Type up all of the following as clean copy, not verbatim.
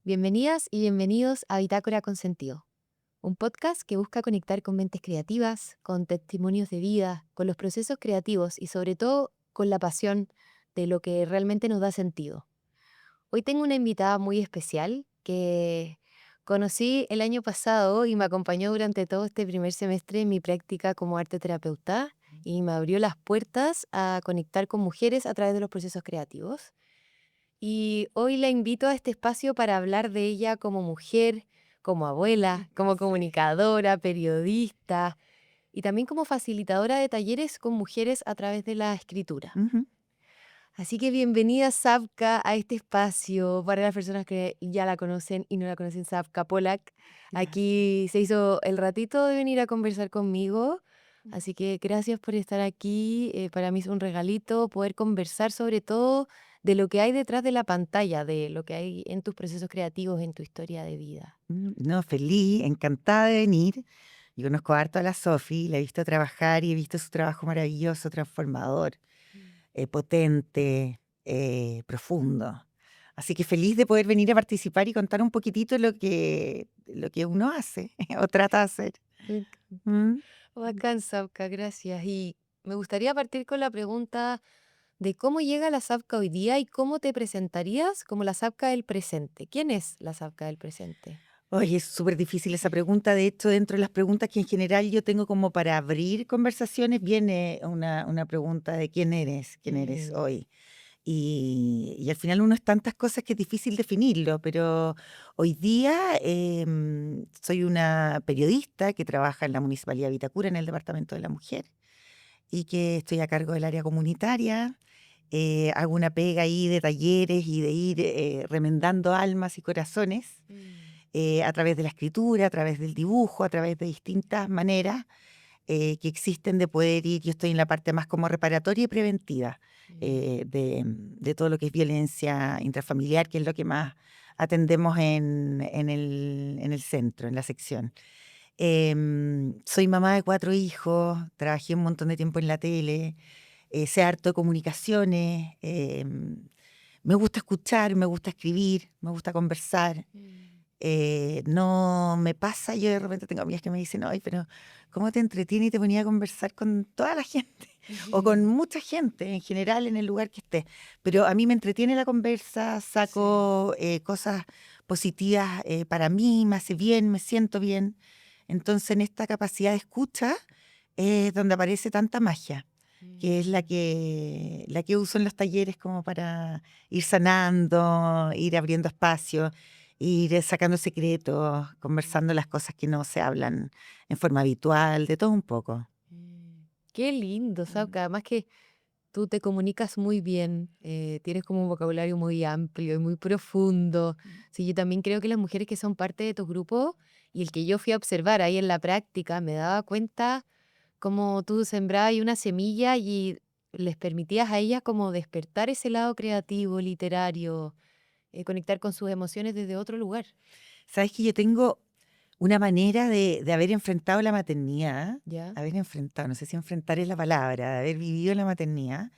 Bienvenidas y bienvenidos a Bitácora con Sentido, un podcast que busca conectar con mentes creativas, con testimonios de vida, con los procesos creativos y sobre todo con la pasión de lo que realmente nos da sentido. Hoy tengo una invitada muy especial que conocí el año pasado y me acompañó durante todo este primer semestre en mi práctica como arte terapeuta y me abrió las puertas a conectar con mujeres a través de los procesos creativos. Y hoy la invito a este espacio para hablar de ella como mujer, como abuela, como Sí. comunicadora, periodista y también como facilitadora de talleres con mujeres a través de la escritura. Ujú. Así que bienvenida, Sapka, a este espacio. Para las personas que ya la conocen y no la conocen, Sapka Polak, Gracias. aquí se hizo el ratito de venir a conversar conmigo. Mm. Así que gracias por estar aquí. Para mí es un regalito poder conversar sobre todo de lo que hay detrás de la pantalla, de lo que hay en tus procesos creativos, en tu historia de vida. No, feliz, encantada de venir. Yo conozco harto a la Sofi, la he visto trabajar y he visto su trabajo maravilloso, transformador, Mm. potente, profundo. Así que feliz de poder venir a participar y contar un poquitito lo que uno hace o trata de hacer. Me encanta. Mm. Bacán, Sapka, gracias. Y me gustaría partir con la pregunta de cómo llega la Sapka hoy día y cómo te presentarías como la Sapka del presente. ¿Quién es la Sapka del presente? Oye, es súper difícil esa pregunta. De hecho, dentro de las preguntas que en general yo tengo como para abrir conversaciones, viene una pregunta de quién eres Mm. hoy. Y al final uno es tantas cosas que es difícil definirlo, pero hoy día soy una periodista que trabaja en la Municipalidad de Vitacura, en el Departamento de la Mujer, y que estoy a cargo del área comunitaria. Hago una pega ahí de talleres y de ir remendando almas y corazones Mm. a través de la escritura, a través del dibujo, a través de distintas maneras que existen de poder ir. Yo estoy en la parte más como reparatoria y preventiva Mm. de todo lo que es violencia intrafamiliar, que es lo que más atendemos en el centro, en la sección. Soy mamá de 4 hijos, trabajé un montón de tiempo en la tele, sé harto de comunicaciones, me gusta escuchar, me gusta escribir, me gusta conversar. Mm. No me pasa, yo de repente tengo amigas que me dicen, ay, pero ¿cómo te entretiene y te ponía a conversar con toda la gente o con mucha gente en general en el lugar que estés? Pero a mí me entretiene la conversa, Sí. saco cosas positivas para mí, me hace bien, me siento bien. Entonces en esta capacidad de escucha es donde aparece tanta magia, que es la Mm. que, la que uso en los talleres como para ir sanando, ir abriendo espacios, ir sacando secretos, conversando las cosas que no se hablan en forma habitual, de todo un poco. Qué lindo, Mm. Sapka. Además que tú te comunicas muy bien, tienes como un vocabulario muy amplio y muy profundo. Mm. Sí, yo también creo que las mujeres que son parte de tu grupo y el que yo fui a observar ahí en la práctica, me daba cuenta cómo tú sembrabas ahí una semilla y les permitías a ellas como despertar ese lado creativo, literario, conectar con sus emociones desde otro lugar. Sabes que yo tengo una manera de haber enfrentado la maternidad, ¿Ya? haber enfrentado, no sé si enfrentar es la palabra, de haber vivido la maternidad.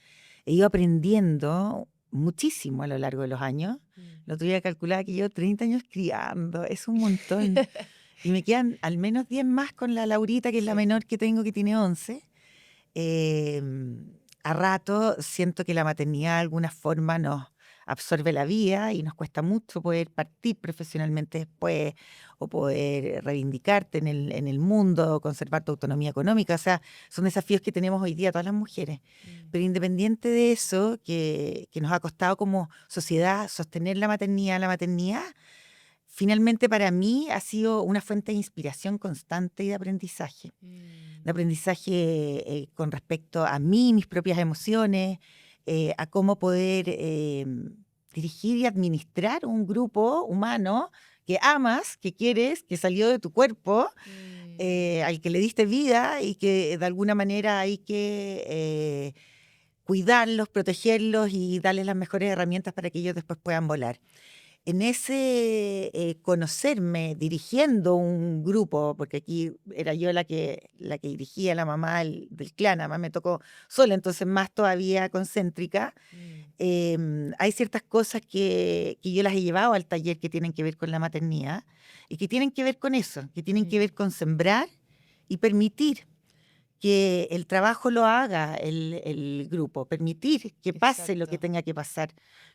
He ido aprendiendo muchísimo a lo largo de los años. Mm. Lo tuve calculado que llevo 30 años criando, es un montón. Y me quedan al menos 10 más con la Laurita, que es la Sí. menor que tengo, que tiene 11. A rato siento que la maternidad de alguna forma nos absorbe la vida y nos cuesta mucho poder partir profesionalmente después o poder reivindicarte en el mundo, conservar tu autonomía económica. O sea, son desafíos que tenemos hoy día todas las mujeres. Mm. Pero independiente de eso, que nos ha costado como sociedad sostener la maternidad, finalmente para mí ha sido una fuente de inspiración constante y de aprendizaje Mm. con respecto a mí, mis propias emociones, a cómo poder dirigir y administrar un grupo humano que amas, que quieres, que salió de tu cuerpo, Mm. al que le diste vida y que de alguna manera hay que cuidarlos, protegerlos y darles las mejores herramientas para que ellos después puedan volar. en ese conocerme dirigiendo un grupo, porque aquí era yo la que dirigía, la mamá del clan, además me tocó sola, entonces más todavía concéntrica. Hay ciertas cosas que yo las he llevado al taller que tienen que ver con la maternidad y que tienen que ver con eso, que tienen que ver con sembrar y permitir que el trabajo lo haga el grupo, permitir que pase lo que Exacto. tenga que pasar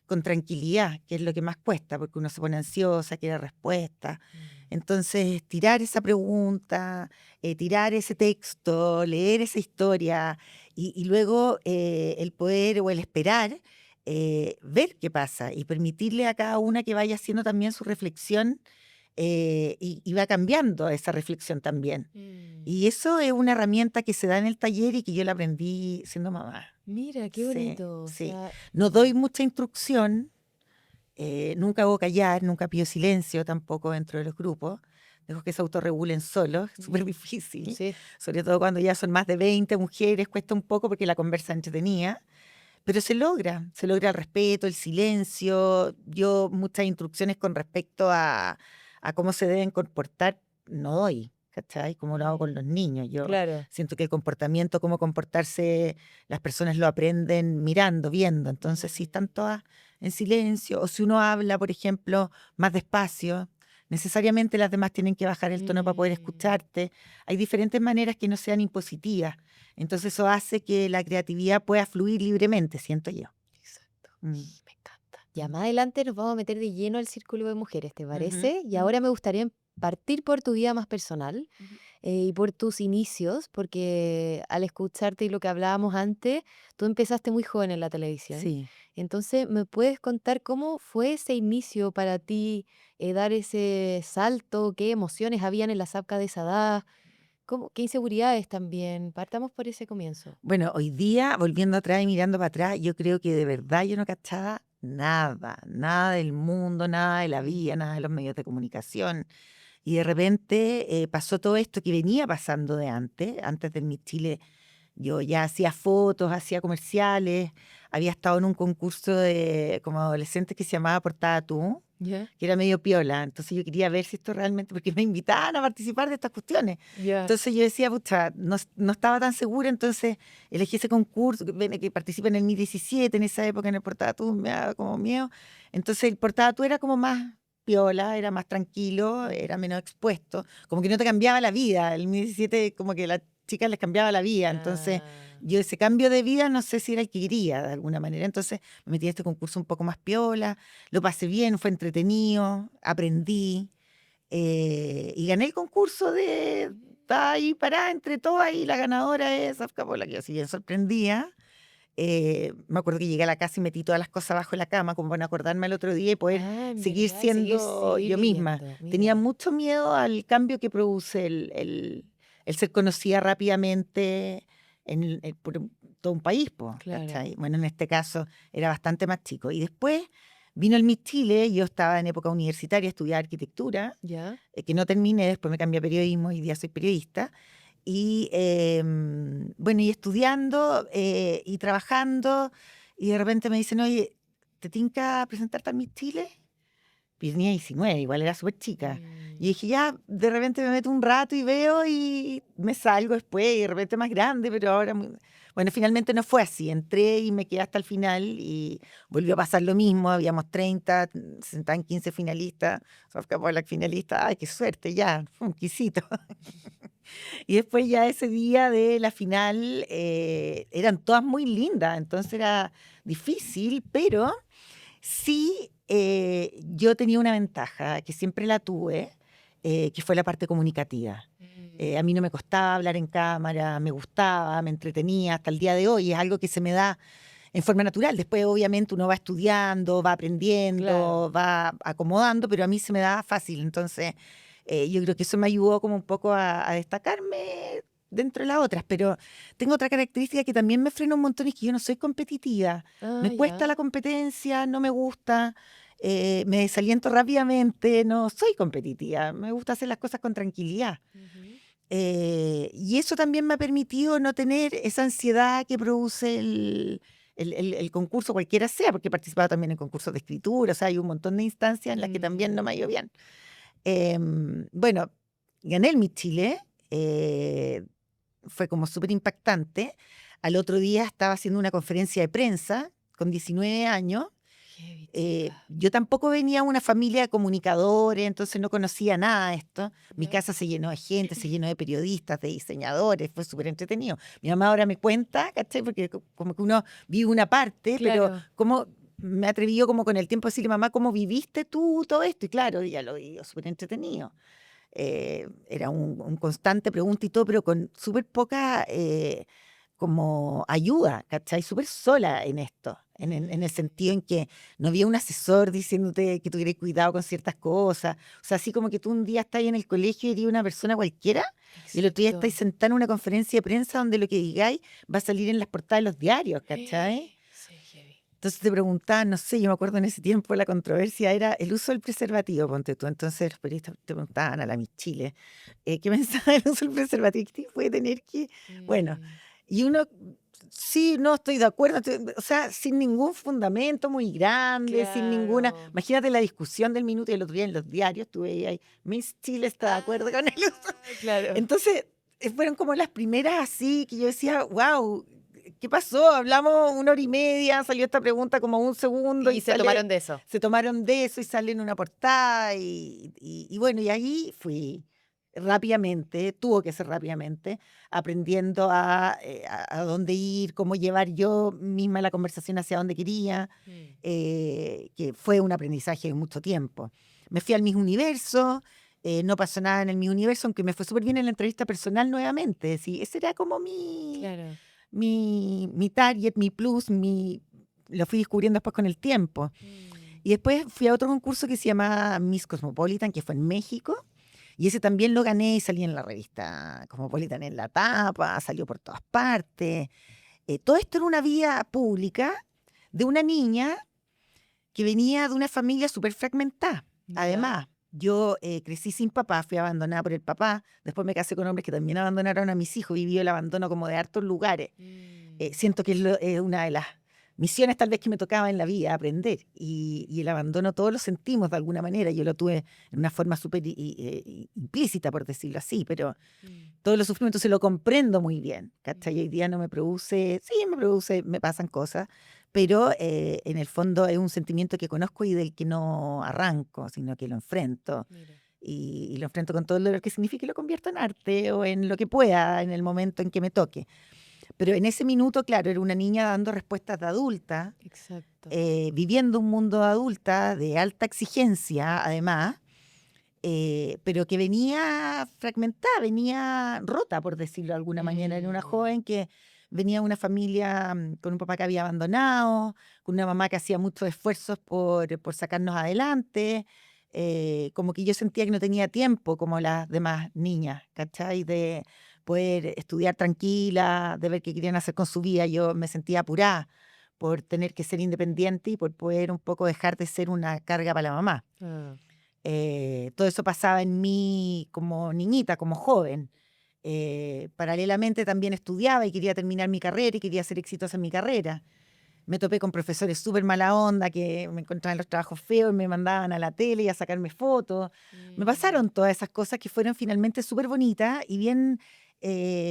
con tranquilidad, que es lo que más cuesta, porque uno se pone ansiosa, quiere respuesta. Entonces, tirar esa pregunta, tirar ese texto, leer esa historia y luego el poder o el esperar, ver qué pasa y permitirle a cada una que vaya haciendo también su reflexión y va cambiando esa reflexión también. Y eso es una herramienta que se da en el taller y que yo la aprendí siendo mamá. Mira, qué Sí, bonito. O sí. sea, No doy mucha instrucción, nunca hago callar, nunca pido silencio tampoco dentro de los grupos. Dejo que se autorregulen solos, es súper difícil. sí. Sobre todo cuando ya son más de 20 mujeres, cuesta un poco porque la conversa es entretenida. Pero se logra el respeto, el silencio. Yo muchas instrucciones con respecto a cómo se deben comportar no doy, ¿cachai? Como lo hago con los niños. Yo Claro. siento que el comportamiento, cómo comportarse, las personas lo aprenden mirando, viendo. Entonces, si están todas en silencio, o si uno habla, por ejemplo, más despacio, necesariamente las demás tienen que bajar el tono para poder escucharte. Hay diferentes maneras que no sean impositivas. Entonces eso hace que la creatividad pueda fluir libremente, siento yo. Exacto. Mm, Me encanta. Ya más adelante nos vamos a meter de lleno al círculo de mujeres, ¿te ujú, parece? Y ujú, ahora me gustaría partir por tu vida más personal ujú. y por tus inicios, porque al escucharte y lo que hablábamos antes, tú empezaste muy joven en la televisión. Sí. Entonces, ¿me puedes contar cómo fue ese inicio para ti, dar ese salto? ¿Qué emociones habían en la Zapka de esa edad? ¿Qué inseguridades también? Partamos por ese comienzo. Bueno, hoy día, volviendo atrás y mirando para atrás, yo creo que de verdad yo no cachaba nada, nada del mundo, nada de la vida, nada de los medios de comunicación. Y de repente pasó todo esto que venía pasando de antes del Miss Chile. Yo ya hacía fotos, hacía comerciales, había estado en un concurso de como adolescentes que se llamaba Portada Tú, ¿Ya? que era medio piola. Entonces yo quería ver si esto realmente, porque me invitaban a participar de estas cuestiones. Ya. Entonces yo decía, pucha, no estaba tan segura, entonces elegí ese concurso, que participa en el Mi 17 en esa época en el Portada Tú, me daba como miedo. Entonces el Portada Tú era como más piola, era más tranquilo, era menos expuesto, como que no te cambiaba la vida. El Mi 17 como que las chicas les cambiaba la vida. Entonces Ah, yo ese cambio de vida no sé si era el que quería de alguna manera. Entonces me metí a este concurso un poco más piola, lo pasé bien, fue entretenido, aprendí y gané el concurso de estaba ahí parada entre todas y la ganadora es Afka Pola, que yo así bien sorprendía. Me acuerdo que llegué a la casa y metí todas las cosas bajo la cama como para acordarme el otro día y poder en seguir verdad, seguir, siendo seguir yo misma. viviendo. Tenía Mira. mucho miedo al cambio que produce el ser conocida rápidamente por todo un país, po, Claro. ¿cachai? Bueno, en este caso era bastante más chico. Y después vino el Miss Chile, yo estaba en época universitaria, estudiaba arquitectura, ¿Ya? que no terminé, después me cambié a periodismo y hoy día soy periodista. Y bueno, y estudiando y trabajando, y de repente me dicen, oye, ¿te tinca presentarte a Miss Chile? Y tenía 19, igual era súper chica. Y Mm, dije, ya, de repente me meto un rato y veo y me salgo después, y de repente más grande, pero ahora... Bueno, finalmente no fue así. Entré y me quedé hasta el final y volvió a pasar lo mismo. Habíamos 30, se sentaban 15 finalistas. Sofía Pollack finalista. Ay, qué suerte, ya, fue un quisito. Y después ya ese día de la final eran todas muy lindas, entonces era difícil, pero sí yo tenía una ventaja que siempre la tuve, que fue la parte comunicativa. mm, A mí no me costaba hablar en cámara, me gustaba, me entretenía hasta el día de hoy, es algo que se me da en forma natural. Después obviamente uno va estudiando, va claro. aprendiendo, va acomodando, pero a mí se me da fácil, entonces yo creo que eso me ayudó como un poco a destacarme dentro de las otras, pero tengo otra característica que también me frena un montón, y es que yo no soy competitiva. Ah, Me cuesta ya. la competencia, no me gusta, me desaliento rápidamente, no soy competitiva, me gusta hacer las cosas con tranquilidad. Ujú. Y eso también me ha permitido no tener esa ansiedad que produce el concurso cualquiera sea, porque he participado también en concursos de escritura, o sea, hay un montón de instancias en las que también no me ha ido bien. Bueno, gané el Miss Chile, fue como súper impactante. Al otro día estaba haciendo una conferencia de prensa con 19 años. Heavy, chica. Yo tampoco venía de una familia de comunicadores, entonces no conocía nada de esto. Mi ¿Ya? casa se llenó de gente, se llenó de periodistas, de diseñadores, fue súper entretenido. Mi mamá ahora me cuenta, ¿cachai? Porque como que uno vive una parte, pero Claro. como me atrevió como con el tiempo a decirle, mamá, ¿cómo viviste tú todo esto? Y claro, ella lo vivió súper entretenido. Era un constante pregunta y todo, pero con súper poca como ayuda, ¿cachai? Súper sola en esto, en el sentido en que no había un asesor diciéndote que tuvieras cuidado con ciertas cosas. O sea, así como que tú un día estás ahí en el colegio y eres una persona cualquiera, y el otro día Exacto. estás sentada en una conferencia de prensa donde lo que digáis va a salir en las portadas de los diarios, ¿cachai? Sí, heavy. Entonces te preguntaban, no sé, yo me acuerdo en ese tiempo la controversia era el uso del preservativo, ponte tú. Entonces los periodistas te preguntaban a la Miss Chile, ¿qué pensaba del uso del preservativo? ¿Qué puede tener que...? Bueno, Mm, y uno, sí, no estoy de acuerdo, o sea, sin ningún fundamento muy grande, sin ninguna... claro. Imagínate la discusión del minuto y el otro día en los diarios, tú veías ahí, Miss Chile está de acuerdo con el uso. Claro. Entonces, fueron como las primeras así que yo decía, wow, ¿qué pasó? Hablamos 1 hora y media, salió esta pregunta como un segundo y Y se sale, tomaron de eso. se tomaron de eso y sale en una portada y bueno, y ahí fui rápidamente, tuvo que ser rápidamente, aprendiendo a dónde ir, cómo llevar yo misma la conversación hacia donde quería, Mm. que fue un aprendizaje de mucho tiempo. Me fui al Miss Universo, no pasó nada en el Miss Universo, aunque me fue súper bien en la entrevista personal nuevamente. Sí, ese era como Claro. mi target, mi plus, lo fui descubriendo después con el tiempo. Mm. Y después fui a otro concurso que se llama Miss Cosmopolitan, que fue en México. Y ese también lo gané y salí en la revista Cosmopolitan en la tapa, salió por todas partes. Todo esto en una vía pública de una niña que venía de una familia súper fragmentada. ¿Ya? Además, yo crecí sin papá, fui abandonada por el papá, después me casé con hombres que también abandonaron a mis hijos, viví el abandono como de hartos lugares. Mm. Siento que es una de las misiones tal vez que me tocaba en la vida, aprender. Y el abandono todos lo sentimos de alguna manera, yo lo tuve en una forma súper implícita, por decirlo así, pero Mm. todos los sufrimientos se lo comprendo muy bien, ¿cachai? Hoy día no me produce, sí, me produce, me pasan cosas, pero en el fondo es un sentimiento que conozco y del que no arranco, sino que lo enfrento. Mira. Y lo enfrento con todo el dolor que significa y lo convierto en arte o en lo que pueda en el momento en que me toque. Pero en ese minuto, claro, era una niña dando respuestas de adulta, Exacto. viviendo un mundo de adulta de alta exigencia, además, pero que venía fragmentada, venía rota, por decirlo de alguna manera. Era una Mm. joven que venía de una familia con un papá que había abandonado, con una mamá que hacía muchos esfuerzos por sacarnos adelante. Como que yo sentía que no tenía tiempo como las demás niñas, ¿cachai? De poder estudiar tranquila, de ver qué querían hacer con su vida. Yo me sentía apurada por tener que ser independiente y por poder un poco dejar de ser una carga para la mamá. Ah. Todo eso pasaba en mí como niñita, como joven. Paralelamente también estudiaba y quería terminar mi carrera y quería ser exitosa en mi carrera. Me topé con profesores súper mala onda que me encontraban los trabajos feos y me mandaban a la tele y a sacarme fotos. Me Mm. pasaron todas esas cosas que fueron finalmente súper bonitas y bien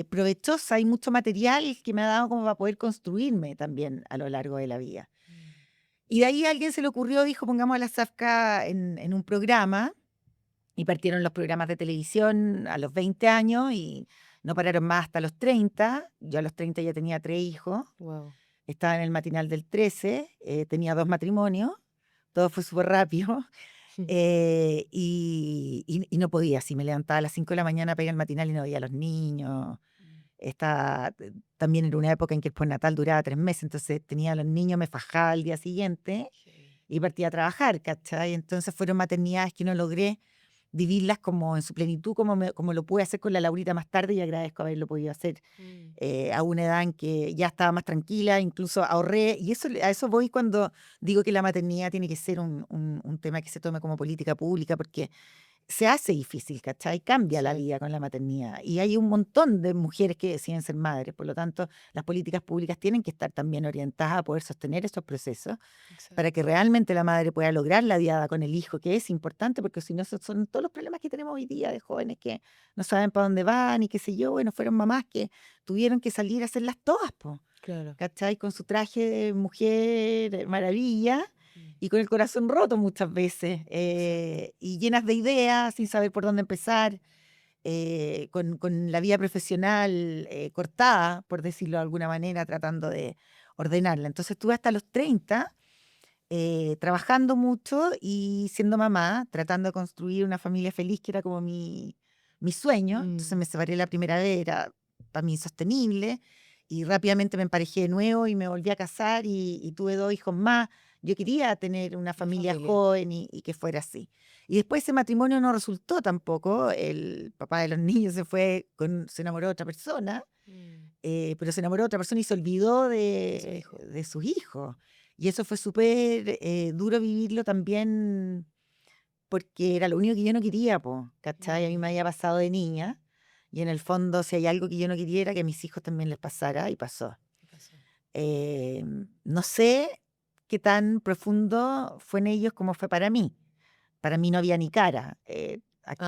provechosas y mucho material que me ha dado como para poder construirme también a lo largo de la vida. Mm. Y de ahí a alguien se le ocurrió, dijo, pongamos a la Safka en un programa y partieron los programas de televisión a los 20 años y no pararon más hasta los 30. Yo a los 30 ya tenía 3 hijos, Wow. estaba en el matinal del 13, tenía 2 matrimonios, todo fue súper rápido y no podía. Si me levantaba a las 5 de la mañana para ir al matinal y no veía a los niños. También era una época en que el postnatal duraba 3 meses, entonces tenía a los niños, me fajaba al día siguiente Heavy. y partía a trabajar, ¿cachai? Entonces fueron maternidades que no logré vivirlas como en su plenitud, como lo pude hacer con la Laurita más tarde y agradezco haberlo podido hacer Mm. a una edad en que ya estaba más tranquila, incluso ahorré, y a eso voy cuando digo que la maternidad tiene que ser un tema que se tome como política pública, porque se hace difícil, ¿cachai? Cambia la Exacto, vida con la maternidad. Y hay un montón de mujeres que deciden ser madres. Por lo tanto, las políticas públicas tienen que estar también orientadas a poder sostener estos procesos para exacto. que realmente la madre pueda lograr la diada con el hijo, que es importante, porque si no, esos son todos los problemas que tenemos hoy día de jóvenes que no saben para dónde van y qué sé yo. Bueno, fueron mamás que tuvieron que salir a hacerlas todas, po, Claro. ¿cachai? Con su traje de mujer maravilla Mm, y con el corazón roto muchas veces, exacto. y llenas de ideas, sin saber por dónde empezar, con la vida profesional cortada, por decirlo de alguna manera, tratando de ordenarla. Entonces estuve hasta los 30 trabajando mucho y siendo mamá, tratando de construir una familia feliz, que era como mi sueño. Entonces Mm, me separé la primera vez, era para mí insostenible, y rápidamente me emparejé de nuevo y me volví a casar y tuve 2 hijos más. Yo quería tener una una familia familia. joven y que fuera así. Y después ese matrimonio no resultó tampoco. El papá de los niños se enamoró de otra persona, Mm, pero se enamoró de otra persona y se olvidó de su hijo. de sus hijos. Y eso fue súper duro vivirlo también porque era lo único que yo no quería, po, ¿cachai? A mí Mm, me había pasado de niña y en el fondo si hay algo que yo no quería era que a mis hijos también les pasara y pasó. ¿qué pasó? No sé qué tan profundo fue en ellos como fue para mí. Para mí no había ni cara. Ah,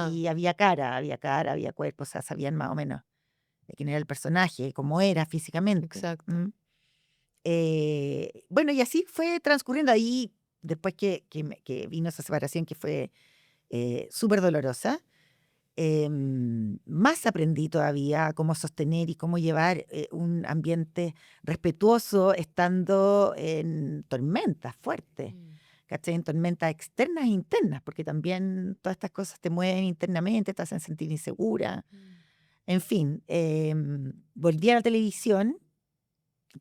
Aquí había cara, había cuerpo, o sea, sabían más o menos de quién era el personaje, cómo era físicamente. exacto. Bueno, y así fue transcurriendo ahí, después que vino esa separación que fue súper dolorosa. Más aprendí todavía cómo sostener y cómo llevar un ambiente respetuoso estando en tormentas fuertes, Mm, ¿cachai? En tormentas externas e internas, porque también todas estas cosas te mueven internamente, te hacen sentir insegura. mm, En fin, volví a la televisión,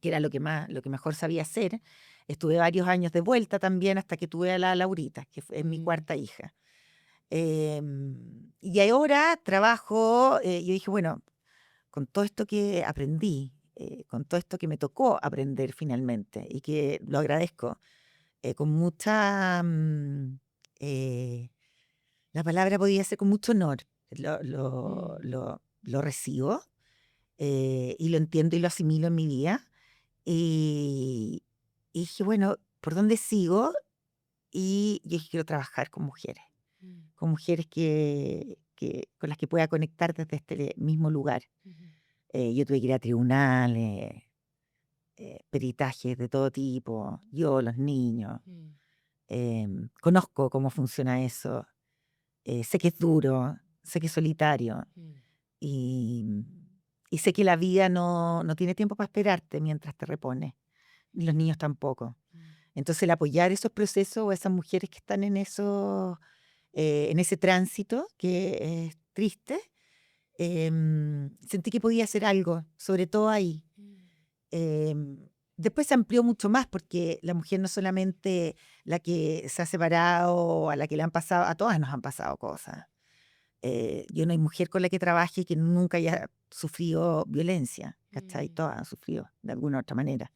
que era lo que mejor sabía hacer. Estuve varios años de vuelta también hasta que tuve a la Laurita, es mi mm, cuarta hija. Y ahora trabajo, yo dije, bueno, con todo esto que aprendí, con todo esto que me tocó aprender finalmente y que lo agradezco, con mucha, eh, la palabra podía ser con mucho honor, mm. lo recibo y lo entiendo y lo asimilo en mi vida. Y, y dije, bueno, ¿por dónde sigo? Y yo dije, quiero trabajar Mm, con mujeres con las que pueda conectar desde este mismo lugar. ujú, Yo tuve que ir a tribunales, peritajes de todo tipo, yo, los niños. mm, Conozco cómo funciona eso. Sé que es duro, sé que es solitario mm, y, y sé que la vida no tiene tiempo para esperarte mientras te repones, y los niños tampoco. mm, Entonces, el apoyar esos procesos o esas mujeres que están en ese tránsito que es triste, sentí que podía hacer algo, sobre todo ahí. mm, Em, Después se amplió mucho más porque la mujer no solamente la que se ha separado o a la que le han pasado, a todas nos han pasado cosas. Yo no hay mujer con la que trabaje que nunca haya sufrido violencia, ¿cachai? mm, Todas han sufrido de alguna u otra manera,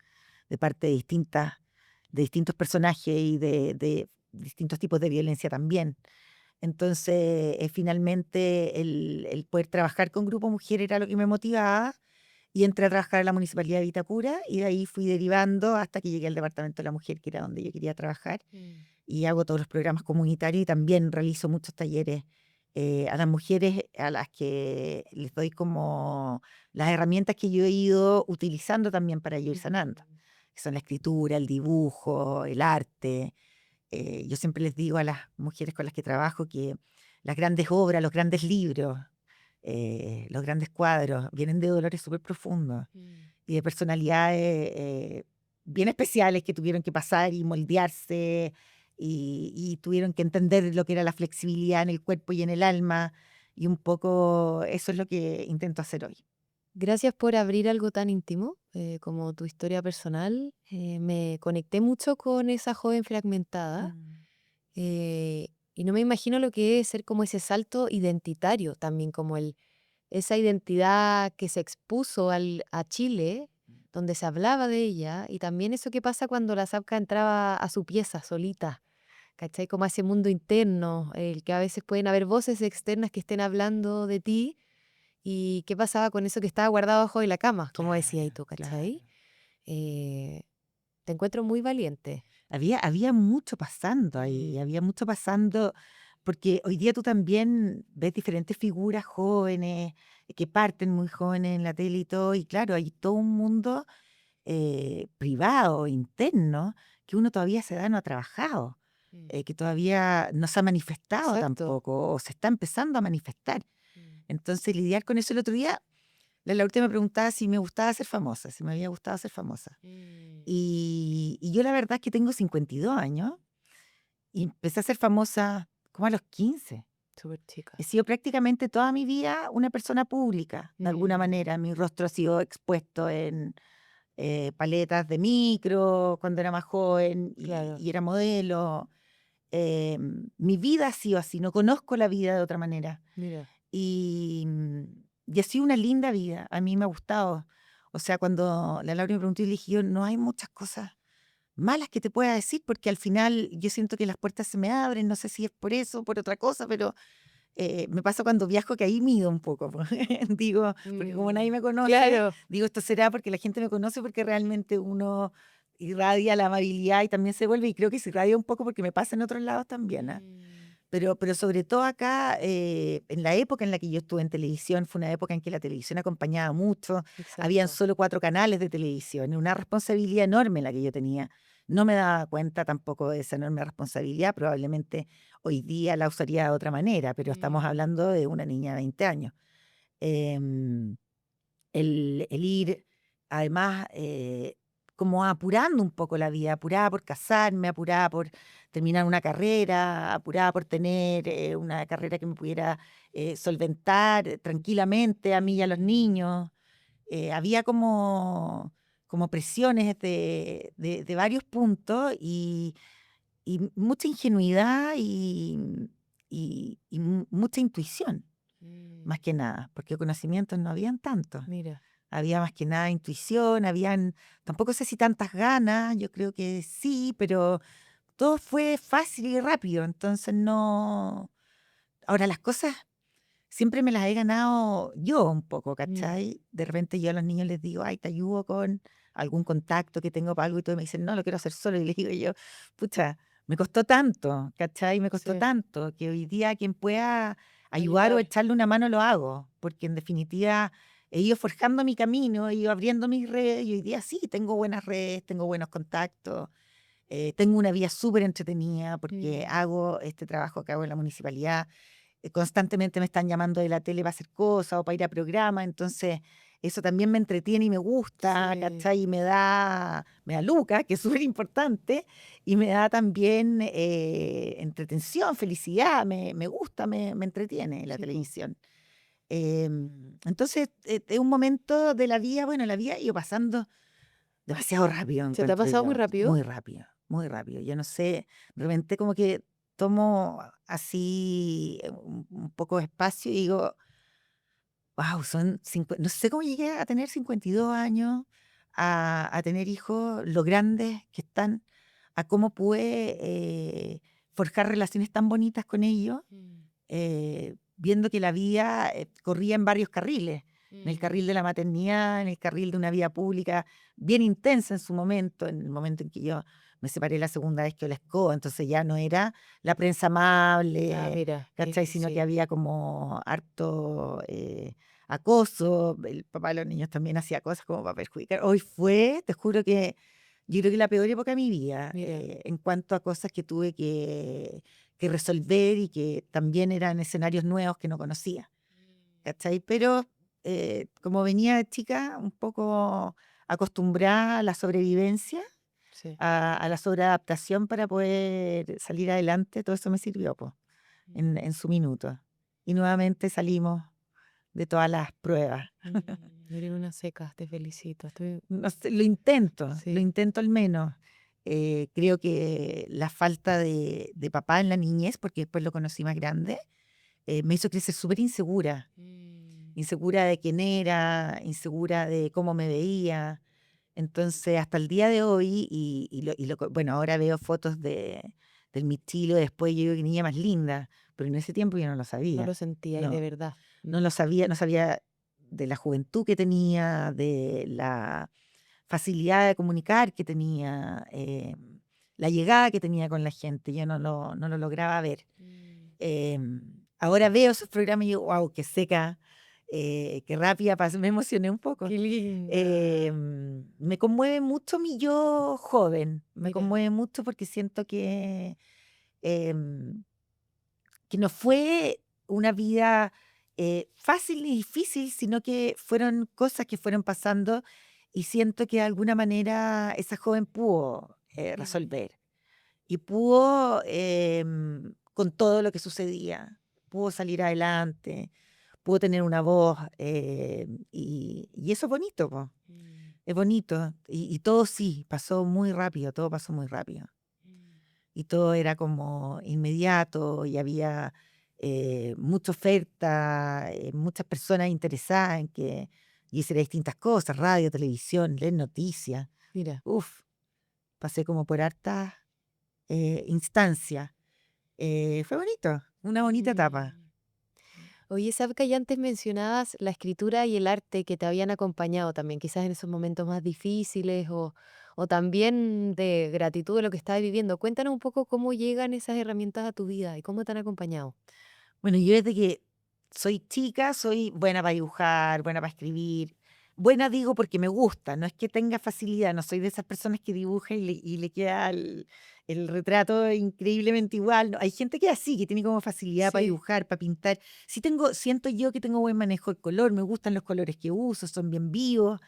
de parte de distintos personajes y de distintos tipos de violencia también. Entonces, finalmente, el poder trabajar con Grupo Mujer era lo que me motivaba y entré a trabajar en la Municipalidad de Vitacura y de ahí fui derivando hasta que llegué al Departamento de la Mujer, que era donde yo quería trabajar, mm, y hago todos los programas comunitarios y también realizo muchos talleres a las mujeres a las que les doy como las herramientas que yo he ido utilizando también para yo ir sanando, mm, que son la escritura, el dibujo, el arte. Yo siempre les digo a las mujeres con las que trabajo que las grandes obras, los grandes libros, los grandes cuadros vienen de dolores súper profundos mm. y de personalidades bien especiales que tuvieron que pasar y moldearse y tuvieron que entender lo que era la flexibilidad en el cuerpo y en el alma. Y un poco eso es lo que intento hacer hoy. Gracias por abrir algo tan íntimo como tu historia personal. Me conecté mucho con esa joven fragmentada Mm, y no me imagino lo que es ser como ese salto identitario también, como esa identidad que se expuso a Chile, donde se hablaba de ella, y también eso que pasa cuando la Zapka entraba a su pieza solita ¿cachai? Como a ese mundo interno, el que a veces pueden haber voces externas que estén hablando de ti y qué pasaba con eso que estaba guardado abajo de la cama, como decías Claro, tú, claro. ¿cachai? Eh, Te encuentro muy valiente. Había mucho pasando ahí, Mm, había mucho pasando, porque hoy día tú también ves diferentes figuras jóvenes que parten muy jóvenes en la tele y todo, y claro, hay todo un mundo privado, interno, que uno todavía se da no ha trabajado, mm. que todavía no se ha manifestado Exacto. tampoco, o se está empezando a manifestar. Mm, Entonces, lidiar con eso el otro día, la última me preguntaba si me gustaba ser famosa, si me había gustado ser famosa. mm. Y yo la verdad es que tengo 52 años y empecé a ser famosa como a los 15. Súper He chica. sido prácticamente toda mi vida una persona pública, de alguna Mm, manera. Mi rostro ha sido expuesto en paletas de micro cuando era más joven claro, y era modelo. Mi vida ha sido así, no conozco la vida de otra manera. mira. Y, y ha sido una linda vida, a mí me ha gustado. O sea, cuando la Laura me preguntó, y le dije, yo, no hay muchas cosas malas que te pueda decir, porque al final yo siento que las puertas se me abren, no sé si es por eso o por otra cosa, pero me pasa cuando viajo que ahí mido un poco, po. Digo, porque como nadie Mm, me conoce, claro. digo, esto será porque la gente me conoce, porque realmente uno irradia la amabilidad y también se vuelve, y creo que se irradia un poco porque me pasa en otros lados también, ¿ah? Mm, Pero sobre todo acá, en la época en la que yo estuve en televisión, fue una época en que la televisión acompañaba mucho, habían exacto. solo 4 canales de televisión, y una responsabilidad enorme la que yo tenía. No me daba cuenta tampoco de esa enorme responsabilidad, probablemente hoy día la usaría de otra manera, pero estamos Mm, hablando de una niña de 20 años. Em, el ir, además, como apurando un poco la vida, apurada por casarme, apurada por terminar una carrera, apurada por tener una carrera que me pudiera solventar tranquilamente a mí y a los mm, niños. Había como presiones de varios puntos y mucha ingenuidad y mucha intuición, mm. más que nada, porque conocimientos no habían tantos. Mira. Había más que nada intuición, habían, tampoco sé si tantas ganas, yo creo que sí, pero todo fue fácil y rápido, entonces no. Ahora las cosas siempre me las he ganado yo un poco, Mm, ¿cachai? De repente yo a los niños les digo, ay, te ayudo con algún contacto que tengo para algo y todo, y me dicen, no, lo quiero hacer solo, y les digo yo, pucha, me costó tanto, ¿cachai? Me costó sí, tanto que hoy día quien pueda ayudar o ayudar. echarle una mano lo hago, porque en definitiva he ido forjando mi camino, he ido abriendo mis redes y hoy día sí, tengo buenas redes, tengo buenos contactos, tengo una vida súper entretenida porque Mm, hago este trabajo que hago en la municipalidad. Constantemente me están llamando de la tele para hacer cosas o para ir a programas, entonces eso también me entretiene y me gusta, sí, ¿cachai? Y me da lucas, que es súper importante, y me da también entretención, felicidad, me gusta, me entretiene la sí, po. televisión. Entonces, es un momento de la vida, bueno, la vida ha ido pasando demasiado rápido, ¿Se te ha encuentro pasado muy yo, rápido? muy rápido, muy rápido. Yo no sé, de repente como que tomo así un poco de espacio y digo, wow, no sé cómo llegué a tener 52 años, a tener hijos, lo grandes que están, a cómo pude forjar relaciones tan bonitas con ellos, Mm, viendo que la vida corría en varios carriles, en el mm, carril de la maternidad, en el carril de una vida pública bien intensa en su momento, en el momento en que yo me separé la segunda vez que la escoba, entonces ya no era la prensa ah, amable, mira, ¿cachai? Sino que sí, había como harto acoso, el papá de los niños también hacía cosas como para perjudicar. Hoy fue, te juro que yo creo que la peor época de mi vida mira. en cuanto a cosas que tuve que resolver y que también eran escenarios nuevos que no conocía, Mm, ¿cachai? Pero como venía de chica, un poco acostumbrada a la sobrevivencia, sí. a la sobreadaptación para poder salir adelante, todo eso me sirvió po, Mm, en su minuto. Y nuevamente salimos de todas las pruebas. Eres una seca, te felicito. Estoy, No sé, lo sí. intento al menos. Creo que la falta de papá en la niñez, porque después lo conocí más grande, me hizo crecer súper insegura. Mm, Insegura de quién era, insegura de cómo me veía. Entonces, hasta el día de hoy, bueno, ahora veo fotos del mi estilo, después yo digo que niña más linda, pero en ese tiempo yo no lo No sabía. lo sentíais de No, verdad. no lo sabía, no sabía de la juventud que tenía, de la facilidad de comunicar que tenía, la llegada que tenía con la gente. Yo no lo lograba ver. Ahora veo esos programas y digo, wow, qué seca, qué rápida, me emocioné un poco. Qué linda. Me conmueve mucho mi yo joven, me Mira. conmueve mucho porque siento em, que no fue una vida fácil ni difícil, sino que fueron cosas que fueron pasando y siento que de alguna manera esa joven pudo resolver y pudo con todo lo que sucedía, pudo salir adelante, pudo tener una voz y eso es bonito, po. Es bonito y todo sí, pasó muy rápido, todo pasó muy rápido y todo era como inmediato y había mucha oferta, muchas personas interesadas en que yo hiciera distintas cosas, radio, televisión, leer noticias. Mira. Uf, pasé como por hartas instancias. Fue bonito, una bonita etapa. Oye, Sabka, ya antes mencionabas la escritura y el arte que te habían acompañado también, quizás en esos momentos más difíciles o también de gratitud de lo que estabas viviendo. Cuéntanos un poco cómo llegan esas herramientas a tu vida y cómo te han acompañado. Bueno, yo desde que soy chica soy buena para dibujar, buena para escribir. Buena digo porque me gusta, no es que tenga facilidad, no soy de esas personas que dibuja y le queda el retrato increíblemente igual. No, hay gente que es así, que tiene como facilidad para Sí. dibujar, para pintar. Sí siento yo que tengo buen manejo del color, me gustan los colores que uso, son bien vivos.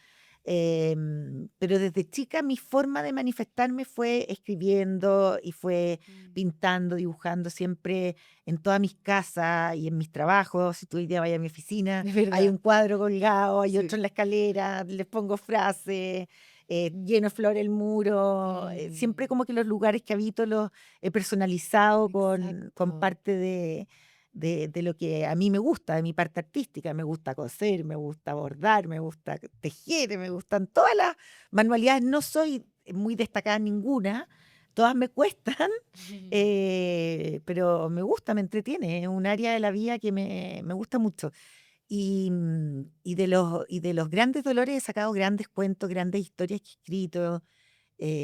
Pero desde chica mi forma de manifestarme fue escribiendo y fue pintando, dibujando, siempre en todas mis casas y en mis trabajos. Si tú hoy día vas a mi oficina, De hay verdad. un cuadro colgado, hay Sí. otro en la escalera, les pongo frases, lleno de flor el muro. Siempre como que los lugares que habito los he personalizado con Exacto. parte de lo que a mí me gusta, de mi parte artística. Me gusta coser, me gusta bordar, me gusta tejer, me gustan todas las manualidades. No soy muy destacada en ninguna, todas me cuestan, pero me gusta, me entretiene. Es un área de la vida que me gusta mucho. Y de los grandes dolores he sacado grandes cuentos, grandes historias que he escrito,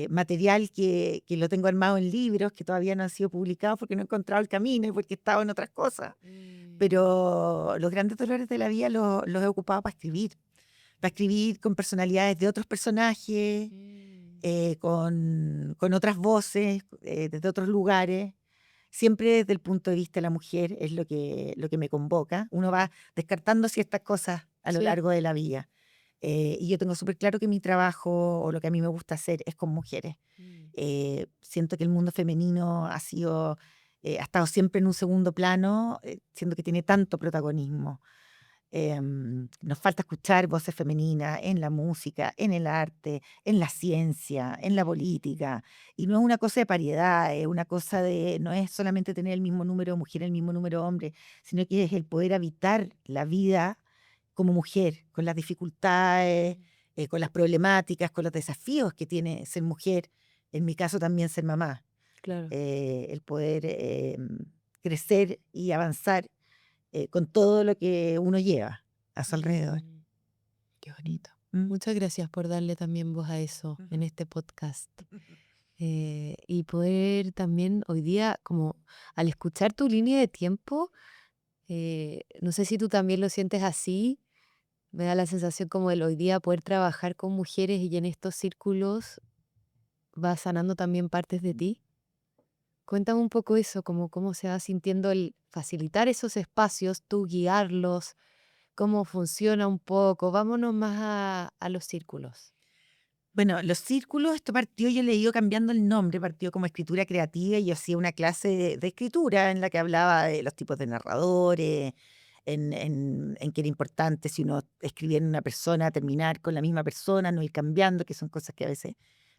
material que lo tengo armado en libros que todavía no han sido publicados porque no he encontrado el camino y porque he estado en otras cosas. Pero los grandes dolores de la vida los he ocupado para escribir con personalidades de otros personajes, con otras voces, desde otros lugares. Siempre desde el punto de vista de la mujer es lo que me convoca. Uno va descartando ciertas cosas a lo Sí. largo de la vida. Y yo tengo súper claro que mi trabajo o lo que a mí me gusta hacer es con mujeres. Siento que el mundo femenino ha estado siempre en un segundo plano, siendo que tiene tanto protagonismo. Nos falta escuchar voces femeninas en la música, en el arte, en la ciencia, en la política. Y no es una cosa de paridad, es una cosa no es solamente tener el mismo número de mujeres, el mismo número de hombres, sino que es el poder habitar la vida como mujer, con las dificultades, con las problemáticas, con los desafíos que tiene ser mujer, en mi caso también ser mamá, Claro. el poder crecer y avanzar con todo lo que uno lleva a su alrededor. Qué bonito. Mm. Muchas gracias por darle también voz a eso en Ujú. este podcast. Y poder también hoy día, como al escuchar tu línea de tiempo, no sé si tú también lo sientes así, me da la sensación como el hoy día poder trabajar con mujeres y en estos círculos va sanando también partes de ti. Cuéntame un poco eso, como cómo se va sintiendo el facilitar esos espacios, tú guiarlos, cómo funciona un poco. Vámonos más a los círculos. Bueno, los círculos, esto partió, yo le he ido cambiando el nombre, partió como escritura creativa y yo hacía una clase de escritura en la que hablaba de los tipos de narradores, en que era importante si uno escribía en una persona, terminar con la misma persona, no ir cambiando, que son cosas que a veces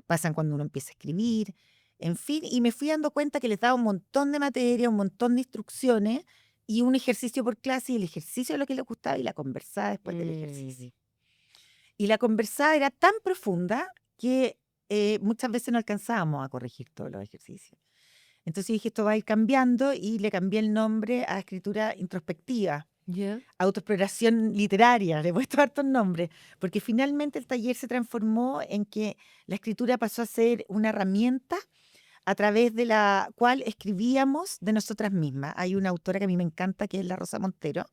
pasan cuando uno empieza a escribir, en fin, y me fui dando cuenta que les daba un montón de materia, un montón de instrucciones y un ejercicio por clase y el ejercicio de lo que les gustaba y la conversaba después del ejercicio. Y la conversada era tan profunda que muchas veces no alcanzábamos a corregir todos los ejercicios. Entonces dije, esto va a ir cambiando y le cambié el nombre a escritura introspectiva, Ya. autoexploración literaria, le he puesto hartos nombres, porque finalmente el taller se transformó en que la escritura pasó a ser una herramienta a través de la cual escribíamos de nosotras mismas. Hay una autora que a mí me encanta, que es la Rosa Montero,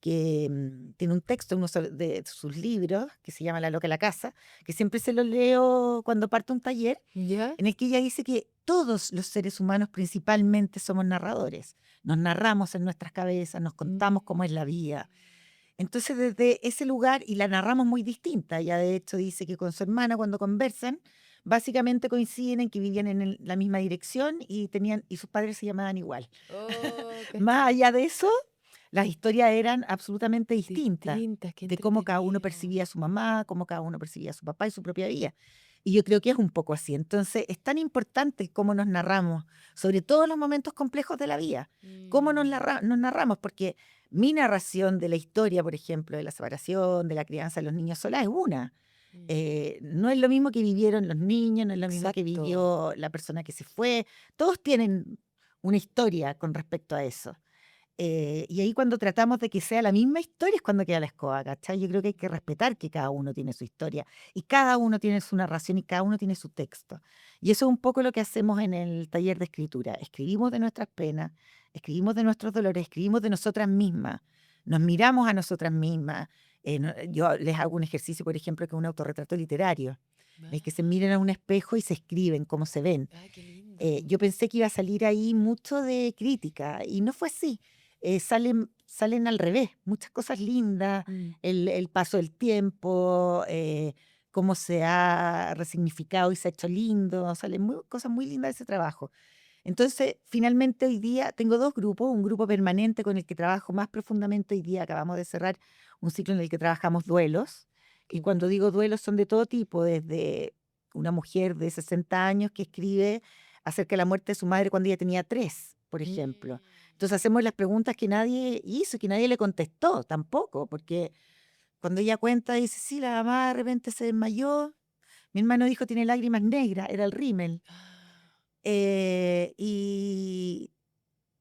que tiene un texto en uno de sus libros, que se llama La loca de la casa, que siempre se lo leo cuando parto un taller, Ya. en el que ella dice que todos los seres humanos principalmente somos narradores. Nos narramos en nuestras cabezas, nos contamos cómo es la vida. Entonces, desde ese lugar, y la narramos muy distinta, ella de hecho dice que con su hermana cuando conversan, básicamente coinciden en que vivían en la misma dirección y sus padres se llamaban igual. Oh, Más cacha. allá de eso, las historias eran absolutamente distintas, Distintas, qué de cómo cada uno entretenido. percibía a su mamá, cómo cada uno percibía a su papá y su propia vida. Y yo creo que es un poco así. Entonces, es tan importante cómo nos narramos, sobre todo en los momentos complejos de la vida. Cómo nos narramos, porque mi narración de la historia, por ejemplo, de la separación, de la crianza de los niños sola, es una. No es lo mismo que vivieron los niños, no es lo mismo que Exacto. vivió la persona que se fue. Todos tienen una historia con respecto a eso. Y ahí cuando tratamos de que sea la misma historia es cuando queda la escoba, ¿cachai? Yo creo que hay que respetar que cada uno tiene su historia y cada uno tiene su narración y cada uno tiene su texto. Y eso es un poco lo que hacemos en el taller de escritura. Escribimos de nuestras penas, escribimos de nuestros dolores, escribimos de nosotras mismas, nos miramos a nosotras mismas. Yo les hago un ejercicio, por ejemplo, que es un autorretrato literario, en el que se miran a un espejo y se escriben cómo se ven. Ay, qué lindo. Yo pensé que iba a salir ahí mucho de crítica y no fue así. Salen al revés, muchas cosas lindas, Mm. el paso del tiempo, cómo se ha resignificado y se ha hecho lindo, salen cosas muy lindas de ese trabajo. Entonces, finalmente hoy día tengo dos grupos, un grupo permanente con el que trabajo más profundamente. Hoy día acabamos de cerrar un ciclo en el que trabajamos duelos, y Qué cuando bueno. digo duelos son de todo tipo, desde una mujer de 60 años que escribe acerca de la muerte de su madre cuando ella tenía 3, por Mm. ejemplo. Entonces hacemos las preguntas que nadie hizo, que nadie le contestó tampoco, porque cuando ella cuenta, dice, sí, la mamá de repente se desmayó, mi hermano dijo, tiene lágrimas negras, era el rímel, Ah, y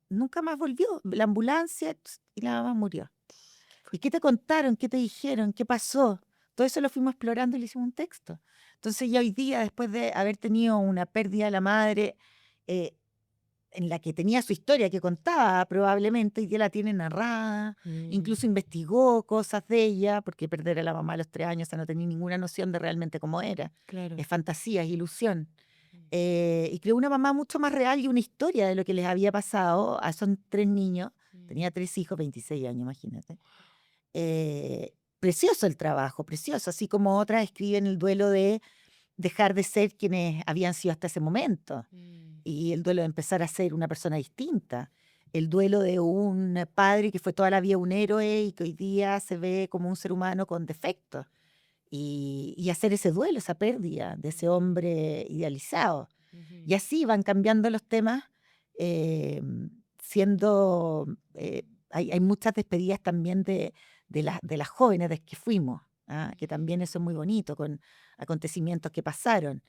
nunca más volvió. La ambulancia y la mamá murió. qué ¿Y fuerte. qué te contaron? ¿Qué te dijeron? ¿Qué pasó? Todo eso lo fuimos explorando y le hicimos un texto. Entonces ya hoy día, después de haber tenido una pérdida de la madre, eh, en la que tenía su historia que contaba probablemente, y ya la tiene narrada, incluso Mm, investigó cosas de ella, porque perder a la mamá a los 3 años, o sea, no tenía ninguna noción de realmente cómo era. claro. Es fantasía, es ilusión. Mm, Y creó una mamá mucho más real y una historia de lo que les había pasado a esos 3 niños. mm. Tenía 3 hijos, 26 años, imagínate. Precioso el trabajo, precioso, así como otras escriben el duelo de dejar de ser quienes habían sido hasta ese momento Mm, y el duelo de empezar a ser una persona distinta. El duelo de un padre que fue toda la vida un héroe y que hoy día se ve como un ser humano con defectos. Y hacer ese duelo, esa pérdida de ese hombre idealizado. ujú. Y así van cambiando los temas, eh, siendo, hay muchas despedidas también de las jóvenes de que fuimos, ¿ah? Que también eso es muy bonito, con acontecimientos que pasaron.